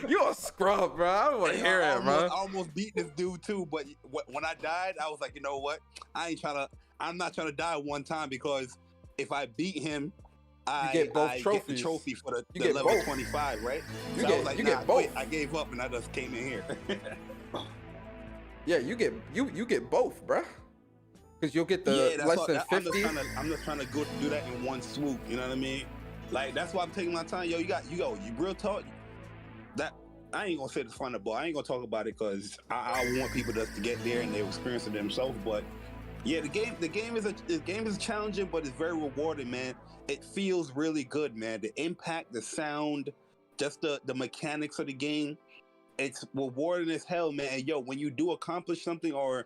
You're a scrub, bro. I don't want to hear it, bro. I almost beat this dude too, but when I died, I was like, you know what? I'm not trying to die one time, because if I beat him, I get both get trophies. the trophy for the get level both. 25, right? You So get- I was like, you nah, get both. I gave up and I just came in here. Yeah, you get both, bruh. Because you'll get the that's less all- than I'm 50. I'm just trying to go do that in one swoop. You know what I mean? Like, that's why I'm taking my time. Yo, you real talk. That I ain't gonna say the fun of ball. I ain't gonna talk about it because I want people just to get there and they experience it themselves. But yeah, the game is challenging, but it's very rewarding, man. It feels really good, man. The impact, the sound, just the mechanics of the game. It's rewarding as hell, man. And yo, when you do accomplish something, or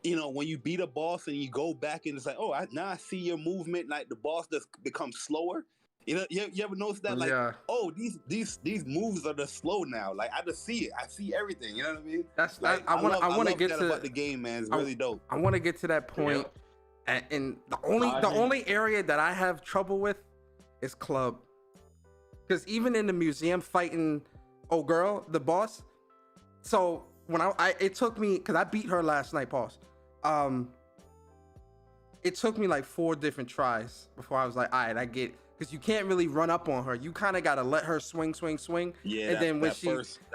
when you beat a boss and you go back and it's like, oh, now I see your movement, like the boss just becomes slower. You ever notice that? Like, Yeah. oh, these moves are just slow now. Like, I just see it. I see everything. You know what I mean? That's like, I want to love get that to about the game, man. It's really dope. I want to get to that point. And the only area that I have trouble with is club. Because even in the museum fighting old girl, the boss. So when it took me, because I beat her last night, pause. It took me like 4 different tries before I was like, all right, I get it. Because you can't really run up on her. You kind of got to let her swing. Yeah, and then when that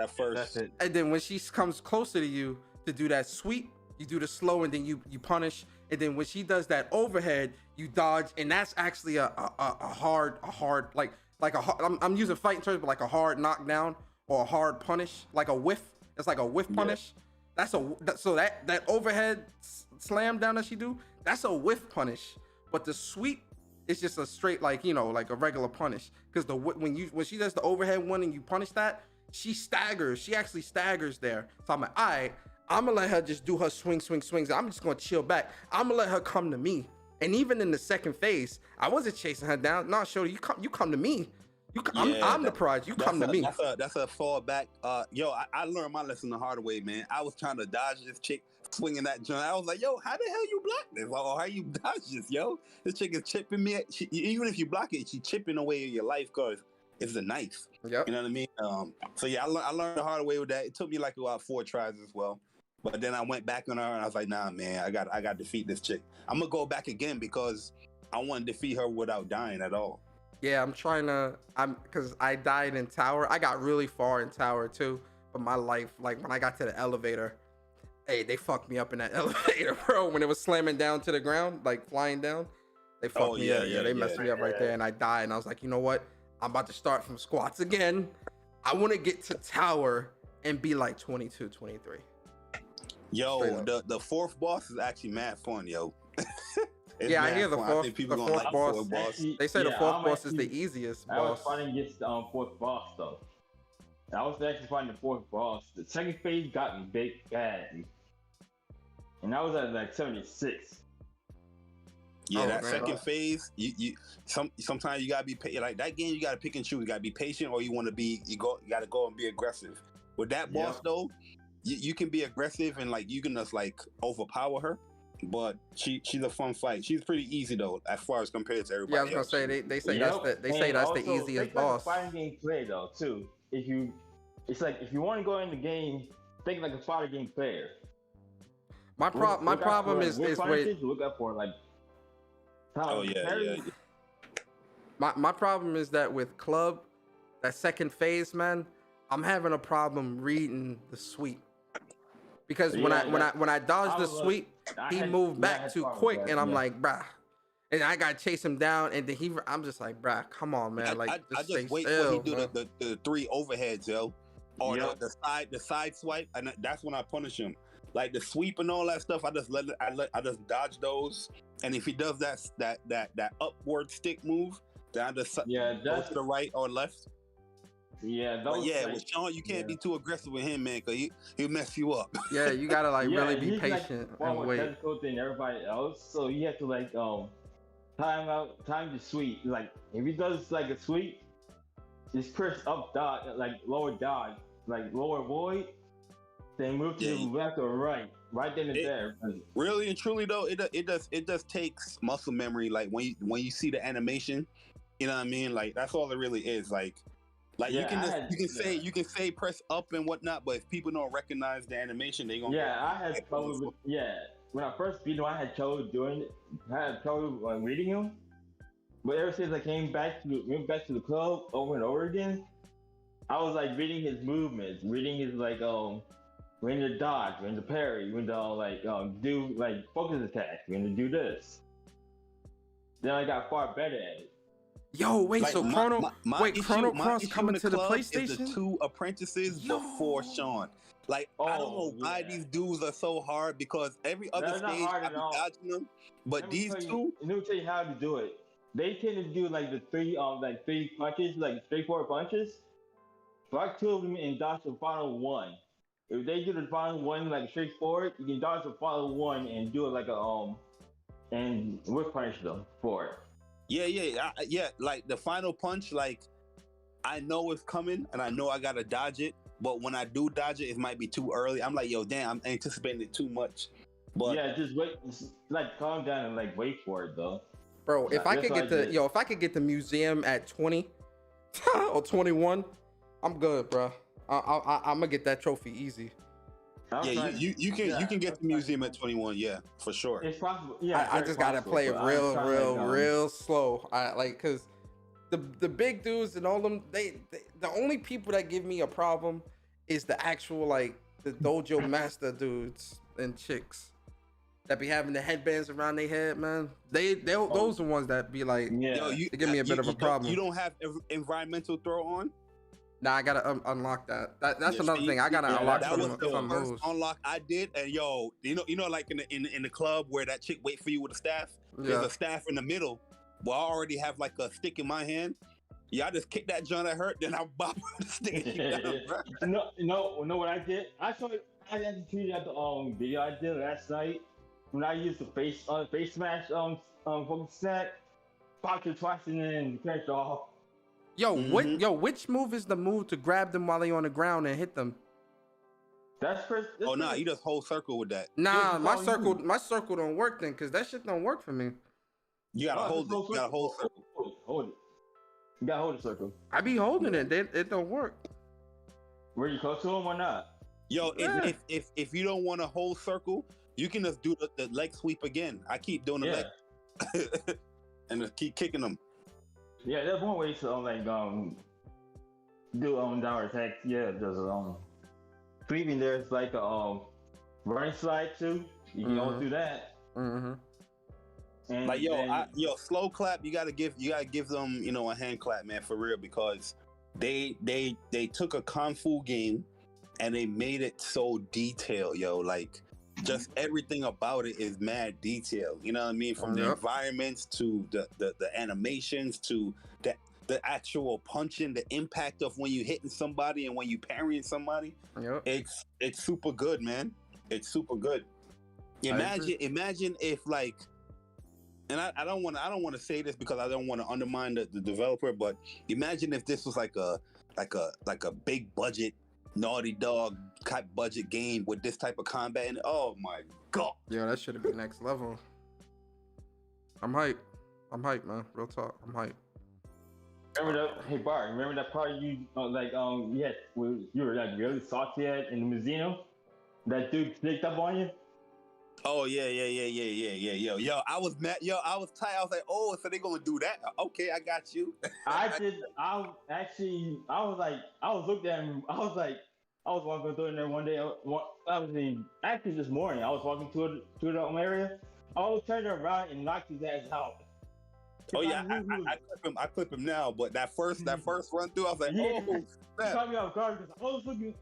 first. And then when she comes closer to you to do that sweep, you do the slow, and then you punish. And then when she does that overhead, you dodge, and that's actually a hard like a hard, I'm using fighting terms, but like a hard knockdown or a hard punish, like a whiff. It's like a whiff punish. So that overhead slam down that she do, that's a whiff punish. But the sweep is just a straight, like a regular punish. Because when she does the overhead one and you punish that, she staggers. She actually staggers there. So I'm like, all right, I'm gonna let her just do her swings. I'm just gonna chill back. I'm gonna let her come to me. And even in the second phase, I wasn't chasing her down. No, Shorty, you come to me. I'm the prize. You come to me. That's a fallback. Yo, I learned my lesson the hard way, man. I was trying to dodge this chick swinging that joint. I was like, yo, how the hell you block this? Or how you dodge this, yo? This chick is chipping me. Even if you block it, she chipping away your life because it's a knife. Yep. You know what I mean? So yeah, I learned the hard way with that. It took me like about 4 tries as well. But then I went back on her and I was like, nah, man, I got to defeat this chick. I'm gonna go back again because I want to defeat her without dying at all. Yeah, because I died in tower. I got really far in tower too. But my life, like when I got to the elevator, hey, they fucked me up in that elevator, bro. When it was slamming down to the ground, like flying down, they fucked me up. Yeah, they messed me up right there, and I died. And I was like, you know what? I'm about to start from squats again. I want to get to tower and be like 22, 23. Yo, the 4th boss is actually mad fun, yo. Yeah, I hear the fun. I think people gonna like the 4th boss. They say the 4th boss is the easiest boss. I was fighting against the 4th boss though. I was actually fighting the 4th boss. The second phase got me bad, and I was at like 76. Yeah, that second phase, sometimes you gotta be like that game. You gotta pick and choose. You gotta be patient, or you gotta go and be aggressive. With that boss though, you can be aggressive and like you can just like overpower her. But she's a fun fight. She's pretty easy though, as far as compared to everybody. Yeah, I was gonna say they say that's the easiest boss. Like a fighting game play though too. It's like if you want to go in the game, think like a fighting game player. My problem is with look up for like. My problem is that with club, that second phase, man, I'm having a problem reading the sweep. Because when I dodged the sweep, he moved back too quick, and I'm like, brah. And I gotta chase him down, and then I'm just like, brah, come on, man. Like, I just wait till he do the 3 overheads, yo, or the side swipe, and that's when I punish him. Like the sweep and all that stuff, I just dodge those, and if he does that upward stick move, then I just go to the right or left. Yeah, with Sean, you can't be too aggressive with him, man, because he'll mess you up. Yeah, you gotta like really be patient and wait. Difficult than everybody else, so you have to like time the sweep. Like if he does like a sweep, just press up dodge, like lower dodge, like lower void, then move to the left or right then and there. Really and truly though, it just takes muscle memory. Like when you see the animation. You know what I mean? Like that's all it really is. Like Yeah, you can say press up and whatnot, but if people don't recognize the animation, they gonna I had trouble with, when I first beat him, I had trouble doing it. I had trouble reading him. But ever since I went back to the club over and over again, I was like reading his movements, reading his like when to dodge, when to parry, when to do like focus attack, when to do this. Then I got far better at it. Yo, wait, like, so Chrono Cross coming to the PlayStation? Is the 2 apprentices before Sean. Like I don't know why these dudes are so hard because every other stage I be dodging them, but these two. Let me tell you how to do it. They tend to do like the three punches, like straightforward punches. Block 2 of them and dodge the final one. If they do the final one like straightforward, you can dodge the final one and do it like and whip punish them for it. Yeah. Like the final punch, like I know it's coming and I know I gotta dodge it, but when I do dodge it, it might be too early. I'm like, yo, damn, I'm anticipating it too much. But yeah, just wait, like calm down and like wait for it though. Bro, if I could get the museum at 20 or 21, I'm good, bro. I'm gonna get that trophy easy. Yeah, you can get the museum at 21, yeah, for sure. It's possible. Yeah, I just gotta play it real slow. Cause the big dudes and all them, they the only people that give me a problem is the actual like the dojo master dudes and chicks that be having the headbands around their head, man. Those are the ones that be like, they give me a bit of a problem. You don't have environmental throw on? Nah, I gotta unlock that. That's another thing. I gotta unlock that was the some first moves. unlock I did, and yo, you know, like in the club where that chick wait for you with a staff. Yeah. There's a staff in the middle. Well, I already have like a stick in my hand. Yeah, I just kick that joint that hurt, then I bop the stick. No, what I did? I actually tweeted at the video I did last night when I used the face smash focus set, popped it twice and then finished off. Which move is the move to grab them while they on the ground and hit them? You just hold circle with that. Nah, my circle don't work then, cause that shit don't work for me. You gotta hold it. You gotta hold circle. Hold it. You gotta hold the circle. I be holding it. It don't work. Were you close to him or not? Yo, if you don't want to hold circle, you can just do the leg sweep again. I keep doing the leg and just keep kicking them. Yeah, there's one way to do downward attack. Yeah, there's sweeping. There's like a running slide too. You can go through that. Mm-hmm. And like slow clap. You gotta give them a hand clap, man, for real, because they took a kung fu game and they made it so detailed, yo. Like just everything about it is mad detailed. You know what I mean? From the environments to the animations to the actual punching, the impact of when you hitting somebody and when you parrying somebody. Yep. It's super good, man. It's super good. Imagine if like, and I don't want to say this because I don't want to undermine the developer, but imagine if this was like a big budget Naughty Dog type budget game with this type of combat, and oh my god, yo, that should be next level. I'm hyped, man. Real talk, I'm hyped. Remember that? Hey Bart, remember that part you you were like really salty at in the museum? That dude sneaked up on you. Oh yeah. Yo, I was mad. Yo, I was tired. I was like, oh, so they gonna do that? Okay, I got you. I was looking at him. I was walking through there one day. Actually this morning. I was walking through the area. I was turning around and knocked his ass out. Oh yeah, I clip him now. But that first run through, I was like, oh, snap. Caught me off guard because I was looking.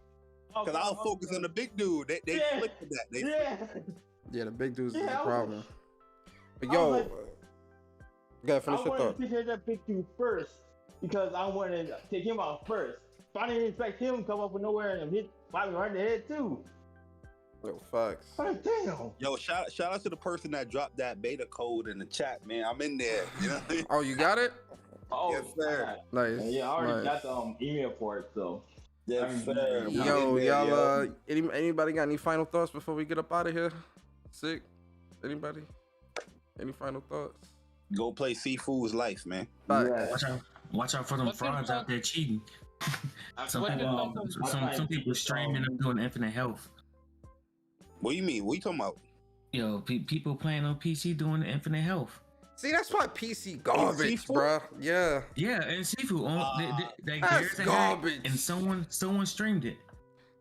Because I was focused on the big dude. They flipped that. Yeah, the big dudes is the problem. But yo, you gotta finish your thought. I wanted to take that big dude first because I wanted to take him out first. But I didn't expect him to come up from nowhere and hit me right in the head too. Yo, facts. Oh, damn. Yo, shout out to the person that dropped that beta code in the chat, man. I'm in there. You know what I mean? Oh, you got it? Oh, yes, sir. Nice. Yeah, I already got the email for it, so. Yes, sir. Yo, y'all. Anybody got any final thoughts before we get up out of here? Sick. Anybody? Any final thoughts? Go play SiFu's life, man. Watch out for them frauds out there cheating. Some people streaming and doing infinite health. What do you mean? What you talking about? Yo, people playing on PC doing infinite health. See, that's why PC garbage, bro. Yeah. Yeah, and SiFu that's garbage. And someone streamed it.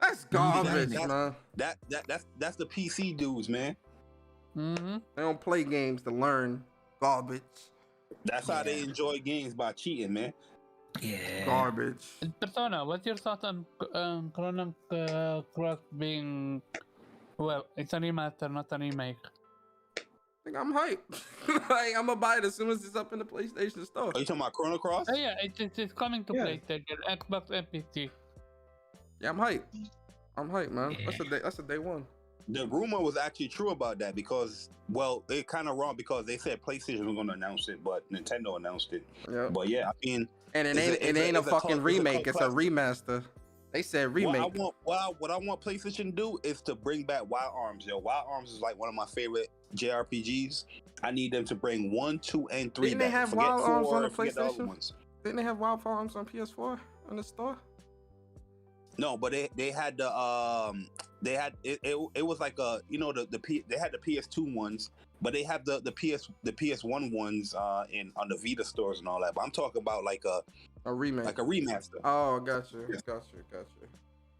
That's garbage, man. That's the PC dudes, man. Mm-hmm. They don't play games to learn. Garbage. That's how they enjoy games, by cheating, man. Yeah. Garbage. Persona, what's your thought on Chrono Cross being, well, it's a remaster, not a remake? I think I'm hyped. Like, I'm gonna buy it as soon as it's up in the PlayStation Store. Are you talking about Chrono Cross? Oh yeah, it's coming to PlayStation, Xbox, and PC. Yeah, I'm hyped. I'm hyped, man. Yeah. That's a day one. The rumor was actually true about that because, well, they're kind of wrong because they said PlayStation was going to announce it, but Nintendo announced it. Yeah. But yeah, I mean, and it ain't a fucking remake. It's a remaster. They said remake. What I want PlayStation to do is to bring back Wild Arms. Yo, Wild Arms is like one of my favorite JRPGs. I need them to bring 1, 2, and 3 Didn't back. they have Wild Arms on the PlayStation? Didn't they have Wild Arms on PS4 in the store? No, but they had the they had it was like they had the PS2 ones, but they have the PS1 ones on the Vita stores and all that. But I'm talking about like a remake, like a remaster. Oh, gotcha.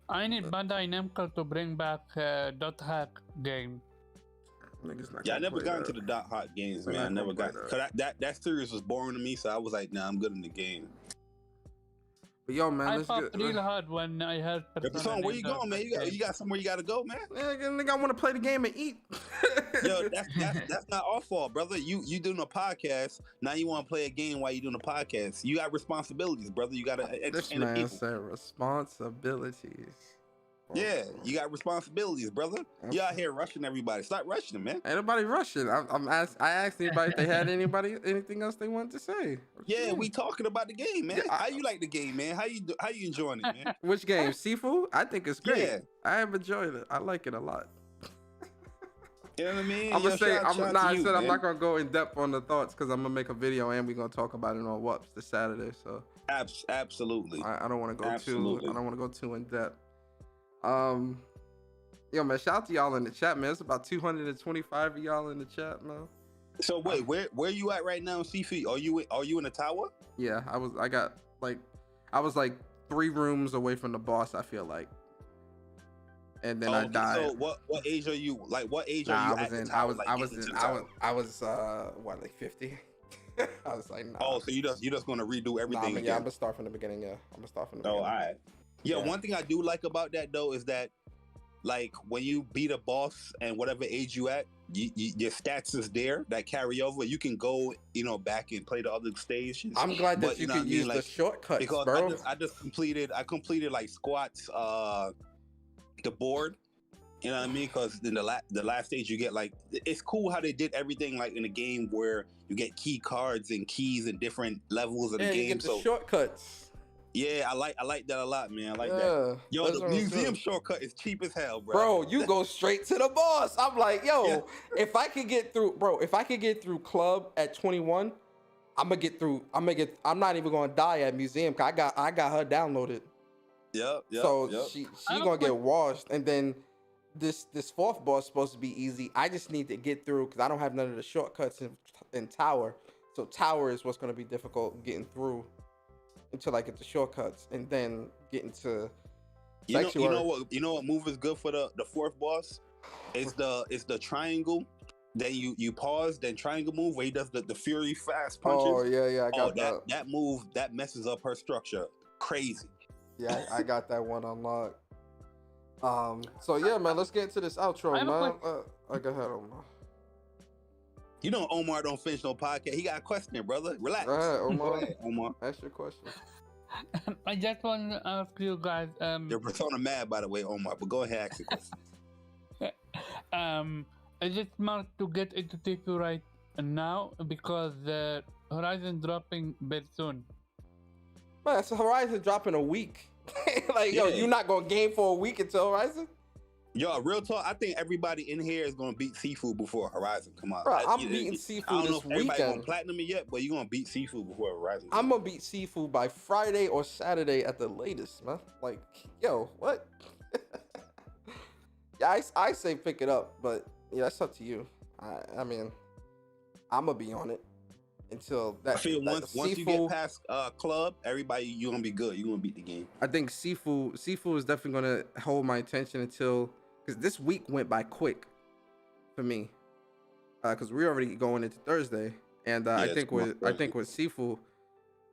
I need Bandai Namco to bring back Dot Hack game. Yeah, I never got into the Dot Hack games, man. I never got because that series was boring to me, so I was like, nah, I'm good in the game. But yo, man, I popped real hard when I heard Persona. Where you going, man? You got somewhere you got to go, man. Yeah, nigga, I want to play the game and eat. Yo, that's not our fault, brother. You doing a podcast now? You want to play a game while you doing a podcast? You got responsibilities, brother. You got to entertain the people. Said responsibilities. Yeah, you got responsibilities, brother. You out here rushing everybody. Stop rushing them, man. Ain't nobody rushing. I asked anybody if they had anything else they wanted to say. Yeah, we talking about the game, man. How you like the game, man? How you enjoying it, man? Which game? SiFu? I think it's great. Yeah. I have enjoyed it. I like it a lot. You know what I mean? I'm gonna say I'm not gonna go in depth on the thoughts because I'm gonna make a video and we're gonna talk about it on WUPS this Saturday. So absolutely. I don't want to go too in depth. Yo, man, shout out to y'all in the chat, man. It's about 225 of y'all in the chat, man. So wait, where you at right now, SiFu? Are you in the tower? Yeah, I was like 3 rooms away from the boss, I feel like. And then I died. So what age are you? Like what age are you? I was what, like 50? I was like, nah. Oh, so you just gonna redo everything again? Yeah, I'm gonna start from the beginning. Yeah, I'm gonna start from the beginning. Oh, all right. Yeah, one thing I do like about that though is that, like, when you beat a boss and whatever age you at, your stats is there that carry over. You can go, back and play the other stages. I'm glad that you can use the shortcuts, because bro. I completed like squats, the board. You know what I mean? Because in the last stage you get like, it's cool how they did everything like in a game where you get key cards and keys in different levels of the game. You get the shortcuts. Yeah, I like that a lot, man. I like that. Yo, the museum shortcut is cheap as hell, bro. Bro, you go straight to the boss. I'm like, yo, if I could get through club at 21, I'm not even gonna die at museum. Cause I got her downloaded. Yep. So she gonna get washed, and then this fourth boss is supposed to be easy. I just need to get through because I don't have none of the shortcuts in tower. So tower is what's gonna be difficult getting through until I get the shortcuts, and then get into Sanctuary. You know what move is good for the fourth boss? It's the triangle. Then you pause, then triangle move where he does the fury fast punches. Oh yeah, I got that. That move that messes up her structure. Crazy. Yeah, I got that one unlocked. So yeah, man, let's get into this outro, man. Go ahead, Omar. You know Omar don't finish no podcast. He got a question, brother. Relax. Go ahead, Omar. Go ahead, Omar. Ask your question. I just want to ask you guys. Your persona mad, by the way, Omar. But go ahead, ask your question. Is it smart to get into SiFu right now because Horizon dropping very soon? Man, so Horizon dropping a week. Yo, you're not gonna game for a week until Horizon? Yo, real talk. I think everybody in here is gonna beat SiFu before Horizon. Come on, Bro, I'm beating SiFu I don't know this if everybody gonna weekend. platinum it yet, but you're gonna beat SiFu before Horizon. I'm gonna beat SiFu by Friday or Saturday at the latest, man. Like, yo, what? Yeah, I say pick it up, but yeah, that's up to you. I mean, I'm gonna be on it until that. I feel that once you get past club, everybody you're gonna be good. You're gonna beat the game. I think SiFu is definitely gonna hold my attention until, because this week went by quick for me. Because we're already going into Thursday, and I think with SiFu,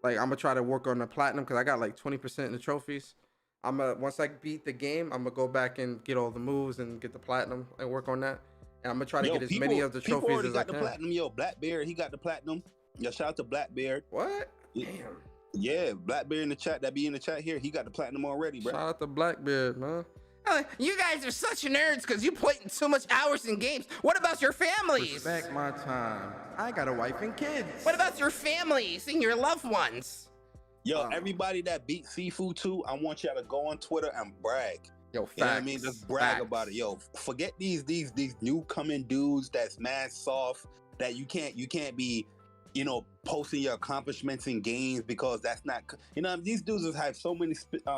like I'm gonna try to work on the platinum because I got like 20% in the trophies. Once I beat the game, I'm gonna go back and get all the moves and get the platinum and work on that. And I'm gonna try to get as many of the trophies as I can. Platinum, yo, Blackbeard, he got the platinum. Yo, shout out to Blackbeard. What? Damn. Yeah, Blackbeard in the chat, that be in the chat here. He got the platinum already, bro. Shout out to Blackbeard, man. You guys are such nerds because you put in so much hours in games. What about your families? Respect my time. I got a wife and kids. What about your families and your loved ones? Yo, everybody that beat SiFu too, I want y'all to go on Twitter and brag. Yo, facts. You know what I mean? Just brag about it. Yo, forget these new coming dudes that's mad soft, that you can't be, you know, posting your accomplishments in games because that's not, you know, these dudes just have so many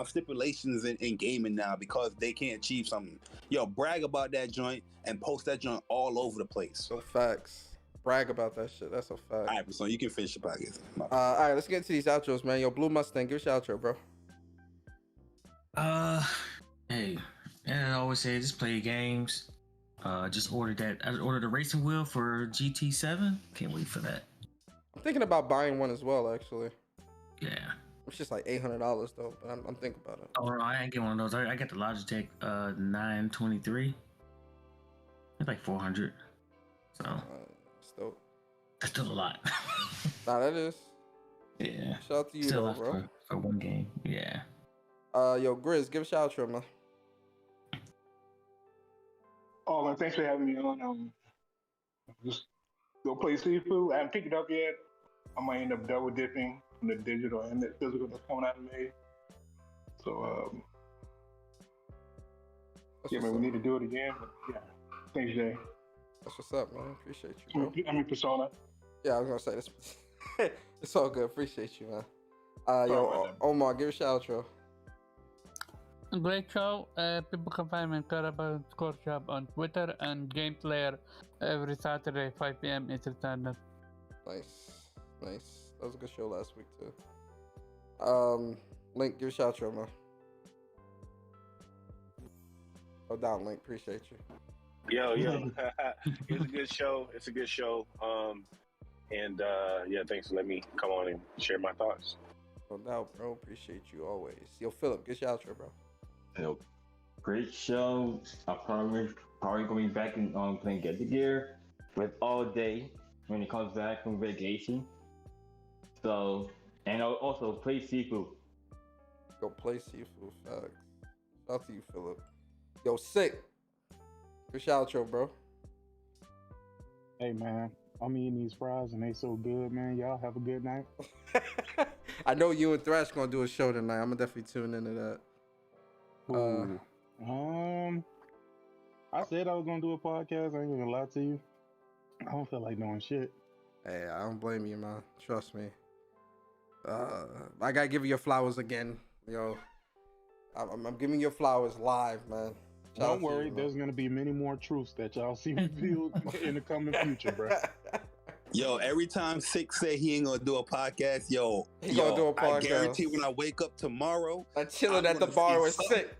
stipulations in gaming now because they can't achieve something. Yo, brag about that joint and post that joint all over the place. So facts. Brag about that shit. That's a fact. All right, so you can finish the podcast. All right, let's get into these outros, man. Yo, Blue Mustang, give us your outro, bro. Hey, and I always say, just play games. Just ordered that. I ordered a racing wheel for GT7. Can't wait for that. I'm thinking about buying one as well, actually. Yeah. It's just like $800 though, but I'm thinking about it. Oh, no, I ain't get one of those. I got the Logitech 923. It's like 400. So that's still a lot. Nah, that is. Yeah. Shout out to you, still though, bro. For one game. Yeah. Yo, Grizz, give us your outro, man. Oh man, thanks for having me on. Just go play SiFu. I haven't picked it up yet. I might end up double dipping from the digital and the physical that's coming out in May. So yeah, man, we need to do it again. But yeah, thanks, Jay. That's what's up, man. Appreciate you, bro. I mean, Persona. Yeah, I was gonna say this. It's all good. Appreciate you, man. Yo, Omar, give us your outro. Great show. People can find me in Carabao Score Shop on Twitter and Game Player every Saturday, 5 p.m. Eastern Standard. Nice. That was a good show last week too. Link, give us your outro, man. Oh, down, Link. Appreciate you. Yo. It's a good show. And yeah, thanks for letting me come on and share my thoughts. No doubt, bro. Appreciate you always. Yo, Philip, get your outro, bro. Yo, great show. I probably going back and playing Get the Gear with all day when he comes back from vacation. So, and I'll also play SiFu. Go play SiFu. Facts. Shout out to you, Philip. Yo, Sick. Get your outro, bro. Hey man, I'm eating these fries and they so good, man. Y'all have a good night. I know you and Thrash gonna do a show tonight. I'm gonna definitely tune into that. I said I was gonna do a podcast. I ain't gonna lie to you. I don't feel like doing shit. Hey, I don't blame you, man. Trust me. I gotta give you your flowers again, yo. I'm giving you your flowers live, man. Don't worry, there's gonna be many more truths that y'all see revealed in the coming future, bro. Yo, every time Six say he ain't gonna do a podcast, he gonna do a podcast. I guarantee when I wake up tomorrow, I'm chilling at the bar with Sick.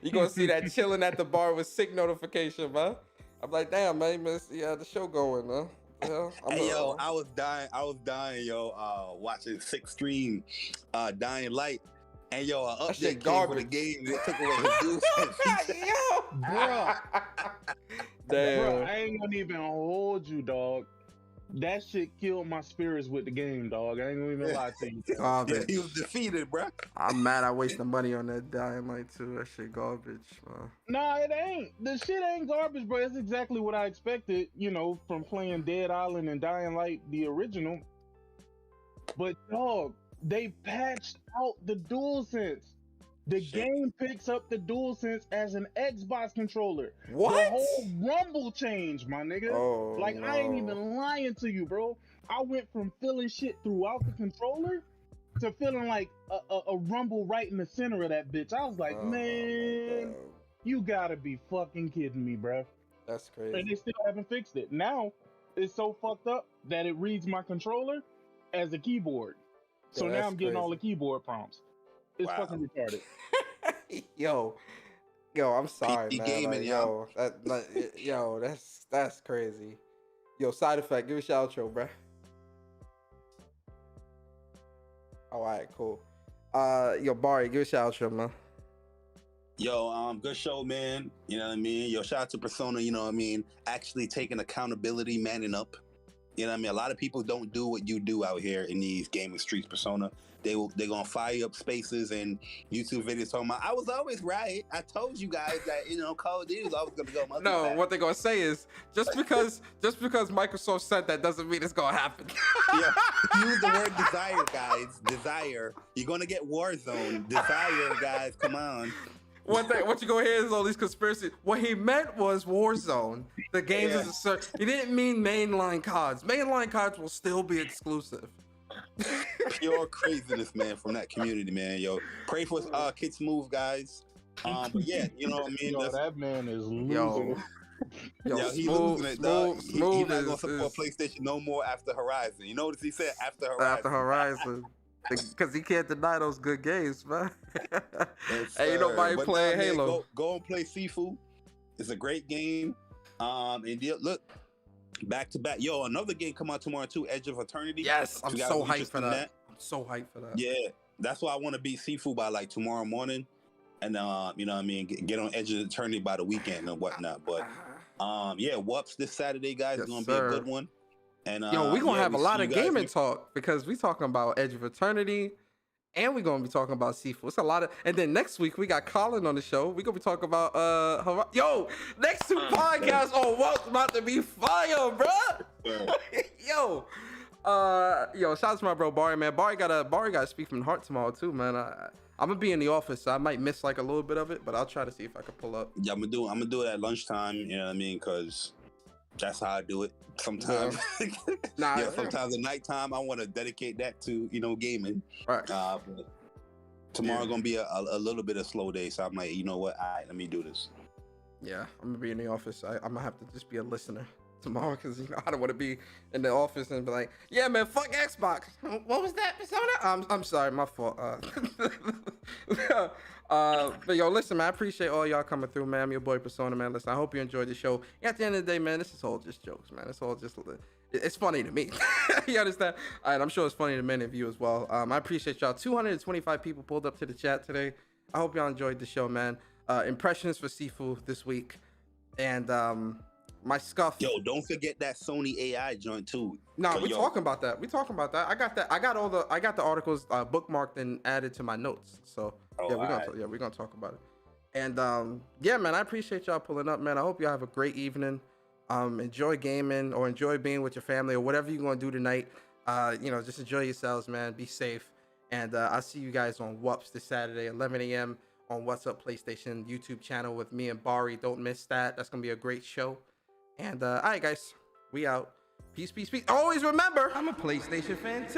You gonna see that chilling at the bar with Sick notification, man. I'm like, damn, man, yeah, the show going, man. Yo, I was dying, watching Six stream, Dying Light. And yo, an update came for the game. It took away his juice. Bro, damn. I ain't gonna even hold you, dog. That shit killed my spirits with the game, dog. I ain't gonna even lie to you. Garbage. He was defeated, bro. I'm mad I wasted money on that Dying Light too. That shit garbage, man. Nah, it ain't. The shit ain't garbage, bro. It's exactly what I expected, from playing Dead Island and Dying Light, the original. But dog, they patched out the DualSense. The game picks up the DualSense as an Xbox controller. What? The whole rumble changed, my nigga. Oh, like, no. I ain't even lying to you, bro. I went from feeling shit throughout the controller to feeling like a rumble right in the center of that bitch. I was like, man, you gotta be fucking kidding me, bro. That's crazy. And they still haven't fixed it. Now, it's so fucked up that it reads my controller as a keyboard. So Yeah, now that's I'm getting all the crazy. keyboard prompts. It's fucking retarded. Yo, I'm sorry, PC man. gaming, Yo, that's crazy. Yo, side effect, give us your outro, bro. All right, cool. Yo, Barry, give us your outro, man. Yo, good show, man. You know what I mean? Yo, shout out to Persona, you know what I mean? Actually taking accountability, manning up. You know what I mean? A lot of people don't do what you do out here in these gaming streets, Persona. They're gonna fire up spaces and YouTube videos talking about, I was always right. I told you guys that, you know, Call of Duty was always gonna go. No, what they're gonna say is just because Microsoft said that doesn't mean it's gonna happen. Yeah, use the word desire, guys. Desire. You're gonna get Warzone. Desire, guys. Come on. What you gonna hear is all these conspiracies. What he meant was Warzone. The games is a search. He didn't mean mainline CODs. Mainline CODs will still be exclusive. Pure craziness, man, from that community, man. Yo, pray for Kid Smooth, guys. But yeah, you know what I mean. Yo, that man is losing. Yo, he's losing it, dog. He's not gonna support PlayStation no more after Horizon. You know what he said? After Horizon. After Horizon. Because he can't deny those good games, man. Ain't nobody playing Halo. Go and play SiFu. It's a great game. And look, back to back. Yo, another game come out tomorrow too, Edge of Eternity. Yes, I'm so hyped for that. I'm so hyped for that. Yeah, that's why I want to beat SiFu by like tomorrow morning, and you know what I mean, get on Edge of Eternity by the weekend and whatnot. But yeah, WUPS this Saturday, guys. It's gonna be a good one. And yo, we're gonna have a lot of gaming talk because we talking about Edge of Eternity and we're gonna be talking about SiFu. It's a lot of, and then next week we got Colin on the show. We're gonna be talking about yo, next two podcasts on what's about to be fire, bro. Yo, shout out to my bro Barry, man. Barry gotta speak from the heart tomorrow too, man. I'm gonna be in the office, so I might miss like a little bit of it, but I'll try to see if I can pull up. Yeah, I'm gonna do it at lunchtime. You know what I mean? Because that's how I do it. Sometimes, sometimes at nighttime I want to dedicate that to gaming. Right. But tomorrow gonna be a little bit of slow day, so I'm like, you know what? All right, let me do this. Yeah, I'm gonna be in the office. I'm gonna have to just be a listener tomorrow because I don't want to be in the office and be like, yeah, man, fuck Xbox. What was that, Persona? I'm sorry, my fault. But yo, listen, man, I appreciate all y'all coming through, man. I'm your boy Persona, man. Listen, I hope you enjoyed the show. At the end of the day, man, this is all just jokes, man. It's all just, it's funny to me. You understand? All right, I'm sure it's funny to many of you as well. I appreciate y'all. 225 people pulled up to the chat today. I hope y'all enjoyed the show, man. Impressions for SiFu this week, and my scuff. Yo, don't forget that Sony AI joint too. No, we're talking about that. I got that. I got the articles bookmarked and added to my notes. So we're gonna talk about it. And yeah, man, I appreciate y'all pulling up, man. I hope y'all have a great evening. Enjoy gaming or enjoy being with your family or whatever you're gonna do tonight. Just enjoy yourselves, man. Be safe. And I'll see you guys on WUPS this Saturday, 11 a.m. on What's Up PlayStation YouTube channel with me and Bari. Don't miss that. That's gonna be a great show. And all right, guys, we out. Peace, peace, peace. Always remember, I'm a PlayStation fan too.